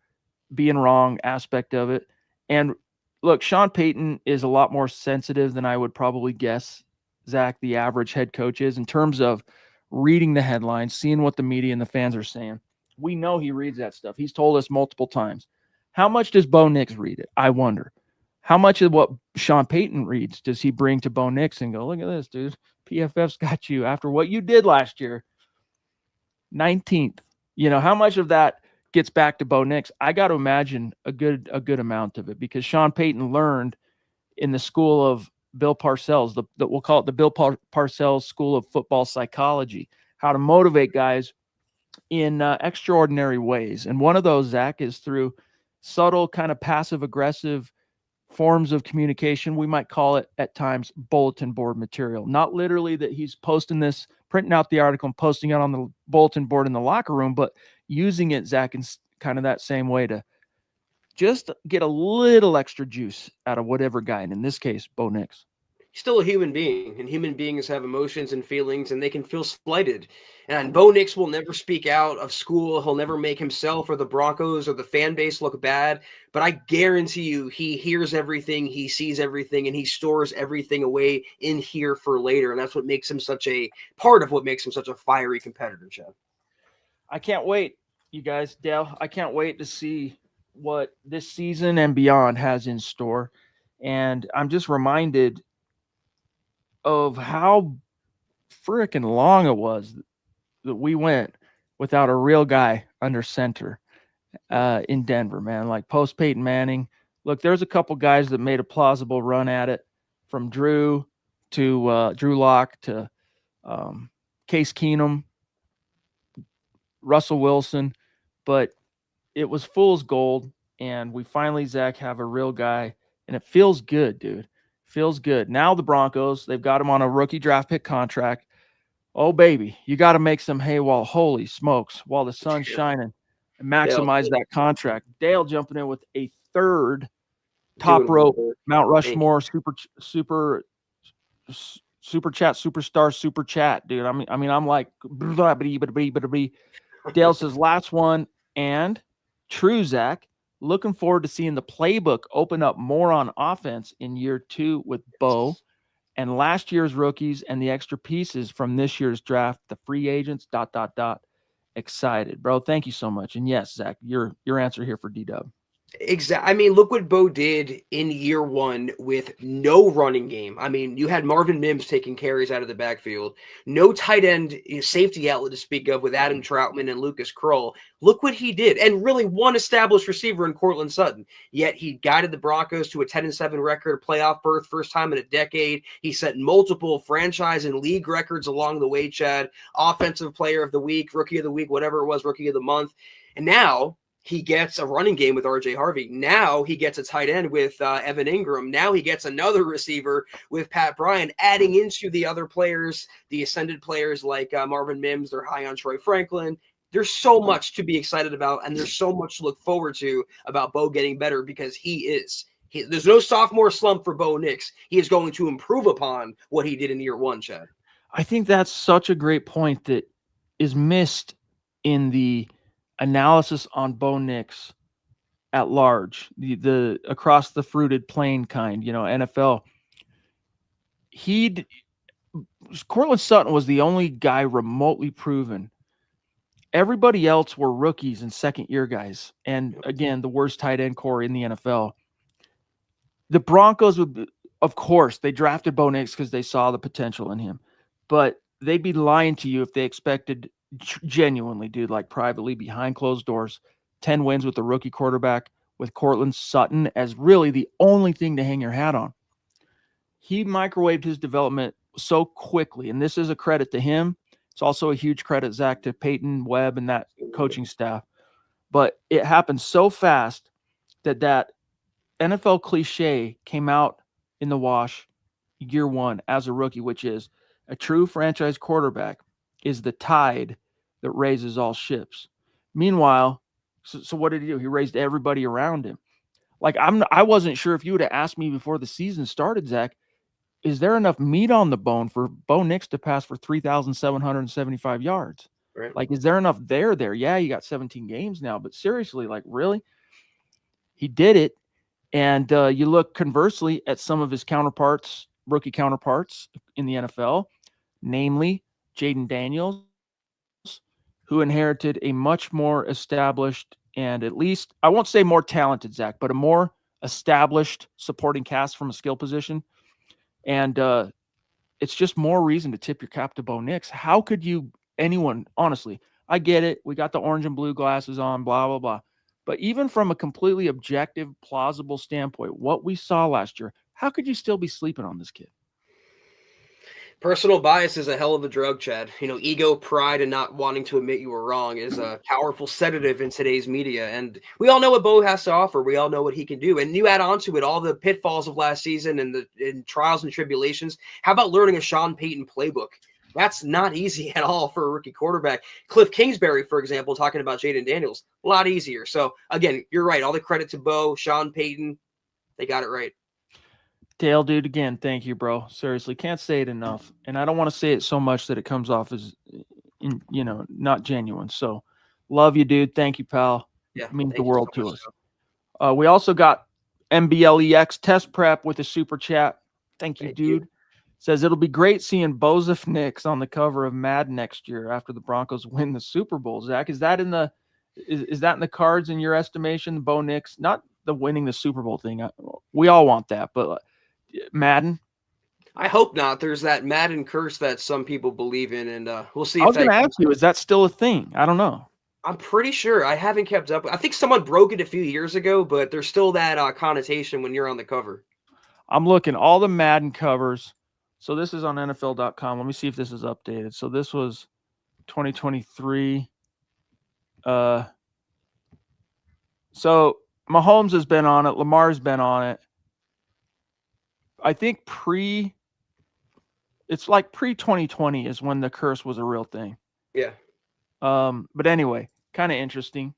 being wrong aspect of it. And look, Sean Payton is a lot more sensitive than I would probably guess, Zach, the average head coach is, in terms of reading the headlines, seeing what the media and the fans are saying. We know he reads that stuff. He's told us multiple times. How much does Bo Nix read it? I wonder. How much of what Sean Payton reads does he bring to Bo Nix and go, look at this, dude. PFF's got you after what you did last year. 19th. You know, how much of that gets back to Bo Nix? I got to imagine a good amount of it, because Sean Payton learned in the school of Bill Parcells, we'll call it the Bill Parcells School of Football Psychology, how to motivate guys in extraordinary ways. And one of those, Zach, is through subtle, kind of passive-aggressive forms of communication. We might call it at times bulletin board material. Not literally that he's posting this, printing out the article and posting it on the bulletin board in the locker room, but using it, Zach, in kind of that same way to just get a little extra juice out of whatever guy, and in this case, Bo Nix. He's still a human being, and human beings have emotions and feelings, and they can feel slighted. And Bo Nix will never speak out of school. He'll never make himself or the Broncos or the fan base look bad. But I guarantee you, he hears everything, he sees everything, and he stores everything away in here for later. And that's what makes him such a part of what makes him such a fiery competitor, Chad. I can't wait, you guys. Dale, I can't wait to see what this season and beyond has in store. And I'm just reminded of how freaking long it was that we went without a real guy under center in Denver, man. Like post Peyton Manning. Look, there's a couple guys that made a plausible run at it, from Drew to Drew Lock to Case Keenum, Russell Wilson, but it was fool's gold. And we finally, Zach, have a real guy, and it feels good, dude. Feels good. Now the Broncos, they've got him on a rookie draft pick contract. Oh, baby, you got to make some hay while, holy smokes, while the sun's shining, and maximize that contract. Dale jumping in with a third top rope Mount Rushmore super chat, superstar super chat, dude. I mean, I'm like, Dale says last one, and true, Zach. Looking forward to seeing the playbook open up more on offense in year 2 with Bo and last year's rookies and the extra pieces from this year's draft, the free agents, ... Excited, bro. Thank you so much. And yes, Zach, your answer here for D-Dub. Exactly. I mean, look what Bo did in year one with no running game. I mean, you had Marvin Mims taking carries out of the backfield, no tight end safety outlet to speak of with Adam Troutman and Lucas Kroll. Look what he did, and really one established receiver in Cortland Sutton. Yet he guided the Broncos to a 10-7 record, playoff berth, first time in a decade. He set multiple franchise and league records along the way. Chad, offensive player of the week, rookie of the week, whatever it was, rookie of the month, and now he gets a running game with RJ Harvey. Now he gets a tight end with Evan Ingram. Now he gets another receiver with Pat Bryant, adding into the other players, the ascended players like Marvin Mims. They're high on Troy Franklin. There's so much to be excited about, and there's so much to look forward to about Bo getting better because he is. There's no sophomore slump for Bo Nix. He is going to improve upon what he did in year one, Chad. I think that's such a great point that is missed in the analysis on Bo Nix at large, the across the fruited plain kind, NFL. Cortland Sutton was the only guy remotely proven. Everybody else were rookies and second-year guys. And again, the worst tight end core in the NFL. The Broncos of course, they drafted Bo Nix because they saw the potential in him. But they'd be lying to you if they expected genuinely, dude, like privately behind closed doors, 10 wins with the rookie quarterback with Cortland Sutton as really the only thing to hang your hat on. He microwaved his development so quickly, and this is a credit to him. It's also a huge credit, Zach, to Peyton Webb and that coaching staff. But it happened so fast that NFL cliche came out in the wash year one as a rookie, which is a true franchise quarterback is the tide that raises all ships. Meanwhile, so what did he do? He raised everybody around him. Like I wasn't sure if you would have asked me before the season started, Zach, is there enough meat on the bone for Bo Nix to pass for 3,775 yards? Right. Like, is there enough there? Yeah, you got 17 games now, but seriously, like, really? He did it. And you look conversely at some of his counterparts, rookie counterparts in the NFL, namely Jaden Daniels, who inherited a much more established and at least, I won't say more talented, Zach, but a more established supporting cast from a skill position. And it's just more reason to tip your cap to Bo Nix. How could anyone, honestly, I get it. We got the orange and blue glasses on, blah, blah, blah. But even from a completely objective, plausible standpoint, what we saw last year, how could you still be sleeping on this kid? Personal bias is a hell of a drug, Chad. Ego, pride, and not wanting to admit you were wrong is a powerful sedative in today's media. And we all know what Bo has to offer. We all know what he can do. And you add on to it all the pitfalls of last season and the trials and tribulations. How about learning a Sean Payton playbook? That's not easy at all for a rookie quarterback. Cliff Kingsbury, for example, talking about Jaden Daniels, a lot easier. So, again, you're right. All the credit to Bo, Sean Payton. They got it right. Dale, dude, again, thank you, bro. Seriously, can't say it enough. And I don't want to say it so much that it comes off as, not genuine. So love you, dude. Thank you, pal. Yeah, it means the thank you world so to much, us. We also got MBLEX test prep with a super chat. Thank you, Thank dude. you. Says it'll be great seeing Bozef Nix on the cover of Madden next year after the Broncos win the Super Bowl. Zach, is that in the cards in your estimation? Bo Nix, not the winning the Super Bowl thing. We all want that, but Madden. I hope not. There's that Madden curse that some people believe in, and we'll see. I was going to ask you, is that still a thing? I don't know. I'm pretty sure. I haven't kept up. I think someone broke it a few years ago, but there's still that connotation when you're on the cover. I'm looking all the Madden covers. So this is on NFL.com. Let me see if this is updated. So this was 2023. So Mahomes has been on it. Lamar's been on it. I think it's like pre-2020 is when the curse was a real thing. Yeah. But anyway, kind of interesting.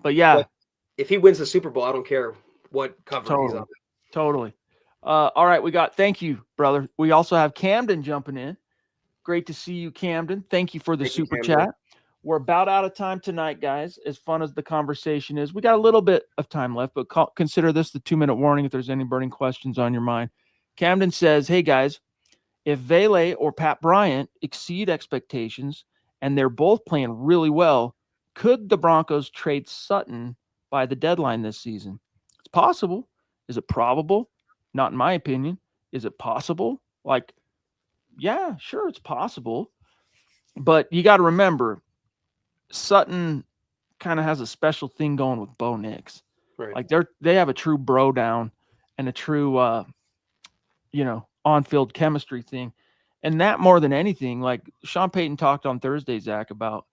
But yeah. But if he wins the Super Bowl, I don't care what cover he's on. Totally. All right, thank you, brother. We also have Camden jumping in. Great to see you, Camden. Thank you for the super chat. We're about out of time tonight, guys. As fun as the conversation is, we got a little bit of time left, but consider this the 2-minute warning if there's any burning questions on your mind. Camden says, hey, guys, if Vele or Pat Bryant exceed expectations and they're both playing really well, could the Broncos trade Sutton by the deadline this season. It's possible. Is it probable? Not in my opinion. Is it possible? Like, yeah, sure, it's possible. But you got to remember, Sutton kind of has a special thing going with Bo Nix. Right. Like they have a true bro down and a true on-field chemistry thing. And that more than anything, like Sean Payton talked on Thursday, Zach, about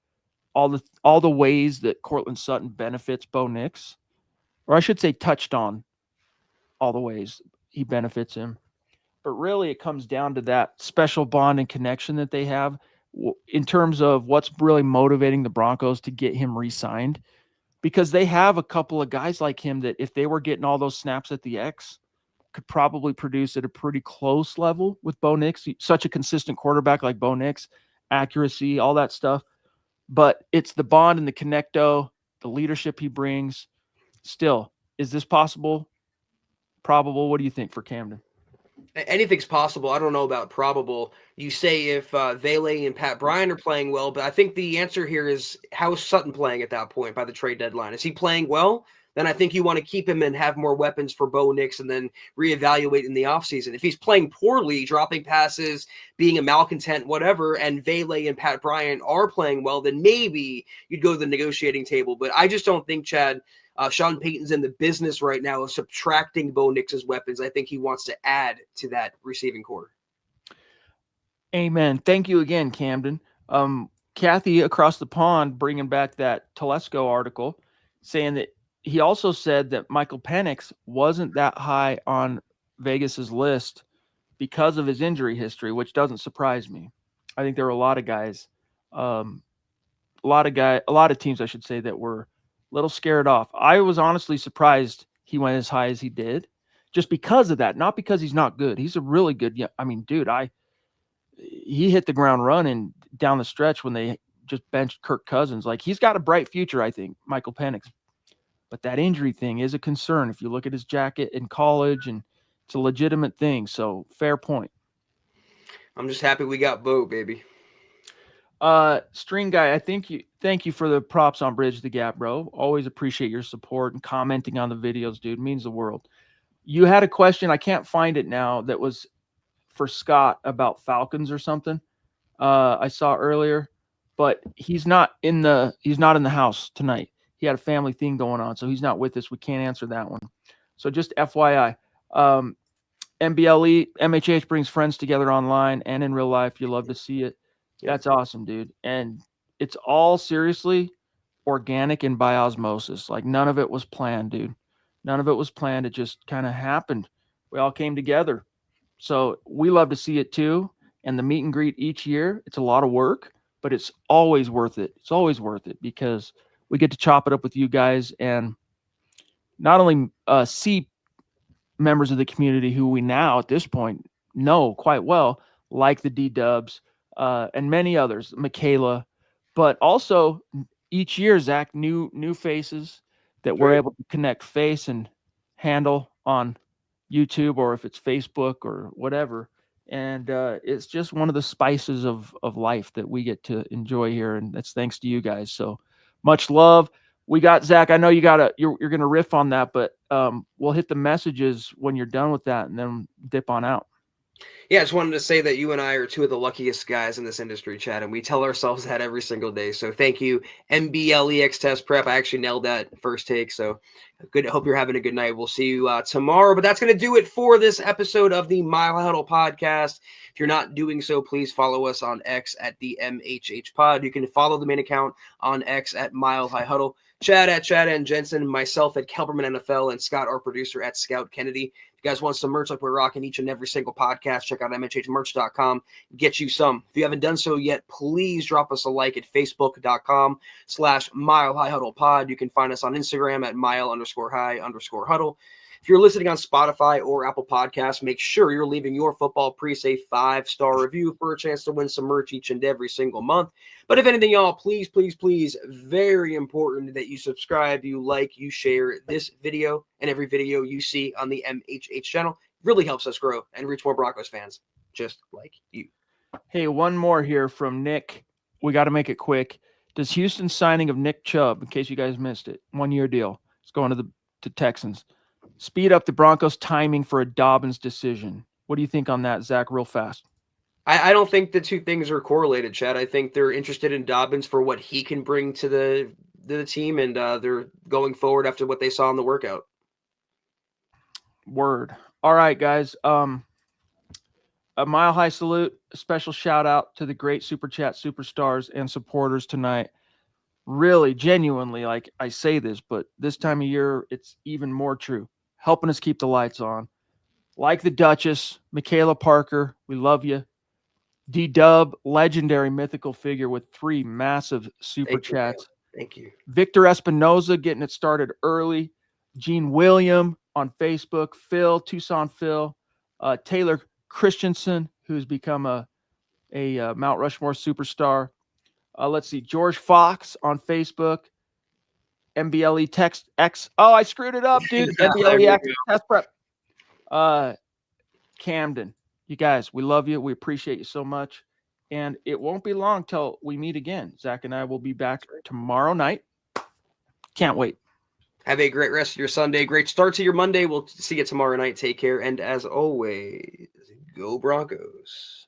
all the ways that Cortland Sutton benefits Bo Nix, or I should say touched on all the ways he benefits him. But really it comes down to that special bond and connection that they have in terms of what's really motivating the Broncos to get him re-signed, because they have a couple of guys like him that if they were getting all those snaps at the X, could probably produce at a pretty close level with Bo Nix. Such a consistent quarterback like Bo Nix, accuracy, all that stuff. But it's the bond and the connecto, the leadership he brings. Still, is this possible? Probable? What do you think for Camden? Anything's possible. I don't know about probable. You say if Vele and Pat Bryant are playing well, but I think the answer here is how is Sutton playing at that point by the trade deadline? Is he playing well? Then I think you want to keep him and have more weapons for Bo Nix and then reevaluate in the offseason. If he's playing poorly, dropping passes, being a malcontent, whatever, and Vele and Pat Bryant are playing well, then maybe you'd go to the negotiating table. But I just don't think, Chad, Sean Payton's in the business right now of subtracting Bo Nix's weapons. I think he wants to add to that receiving core. Amen. Thank you again, Camden. Kathy across the pond bringing back that Telesco article saying that he also said that Michael Penix wasn't that high on Vegas's list because of his injury history, which doesn't surprise me. I think there were a lot of guys, a lot of teams, I should say, that were a little scared off. I was honestly surprised he went as high as he did, just because of that. Not because he's not good. He's a really good. I mean, dude, he hit the ground running down the stretch when they just benched Kirk Cousins. Like, he's got a bright future, I think, Michael Penix. But that injury thing is a concern if you look at his jacket in college, and it's a legitimate thing. So fair point. I'm just happy we got Bo, baby. String guy, thank you for the props on Bridge the Gap, bro. Always appreciate your support and commenting on the videos, dude. It means the world. You had a question, I can't find it now, that was for Scott about Falcons or something. I saw earlier, but he's not in the house tonight. He had a family thing going on, so he's not with us. We can't answer that one. So just FYI, MBLE, MHH brings friends together online and in real life. You love to see it. That's awesome, dude. And it's all seriously organic and by osmosis. Like, none of it was planned, dude. None of it was planned. It just kind of happened. We all came together. So we love to see it too. And the meet and greet each year, it's a lot of work, but it's always worth it. It's always worth it because we get to chop it up with you guys and not only see members of the community who we now at this point know quite well, like the D-Dubs and many others, Michaela, but also each year, Zach, new faces that we're able to connect face and handle on YouTube, or if it's Facebook or whatever. And it's just one of the spices of life that we get to enjoy here. And that's thanks to you guys. So much love. We got Zach. I know you're going to riff on that, but we'll hit the messages when you're done with that and then dip on out. Yeah, I just wanted to say that you and I are two of the luckiest guys in this industry, Chad, and we tell ourselves that every single day. So thank you, MBLEX Test Prep. I actually nailed that first take, so good. Hope you're having a good night. We'll see you tomorrow, but that's going to do it for this episode of the Mile High Huddle podcast. If you're not doing so, please follow us on X at the MHH Pod. You can follow the main account on X at Mile High Huddle. Chad at Chad and Jensen, myself at Kelberman NFL, and Scott, our producer, at Scout Kennedy. If you guys want some merch like we're rocking each and every single podcast, check out MHHmerch.com. Get you some. If you haven't done so yet, please drop us a like at Facebook.com/Mile High Huddle Pod. You can find us on Instagram at Mile_High_Huddle. If you're listening on Spotify or Apple Podcasts, make sure you're leaving your football priest a 5-star review for a chance to win some merch each and every single month. But if anything, y'all, please, very important that you subscribe, you like, you share this video and every video you see on the MHH channel. It really helps us grow and reach more Broncos fans just like you. Hey, one more here from Nick. We got to make it quick. Does Houston's signing of Nick Chubb, in case you guys missed it, 1-year deal, Let's go on to Texans. Speed up the Broncos' timing for a Dobbins decision. What do you think on that, Zach, real fast? I don't think the two things are correlated, Chad. I think they're interested in Dobbins for what he can bring to the team, and they're going forward after what they saw in the workout. Word. All right, guys. A Mile High salute, a special shout out to the great Super Chat superstars and supporters tonight. Really, genuinely, like I say this, but this time of year, it's even more true. Helping us keep the lights on. Like the Duchess, Michaela Parker, we love you. D-Dub, legendary mythical figure with 3 massive super chats. Thank you. Victor Espinoza getting it started early. Gene William on Facebook. Phil, Tucson Phil. Taylor Christensen, who's become a Mount Rushmore superstar. Let's see. George Fox on Facebook. MBLE Text X. Oh, I screwed it up, dude. MBLE X Test Prep. Camden. You guys, we love you. We appreciate you so much. And it won't be long till we meet again. Zach and I will be back tomorrow night. Can't wait. Have a great rest of your Sunday. Great start to your Monday. We'll see you tomorrow night. Take care. And as always, go Broncos.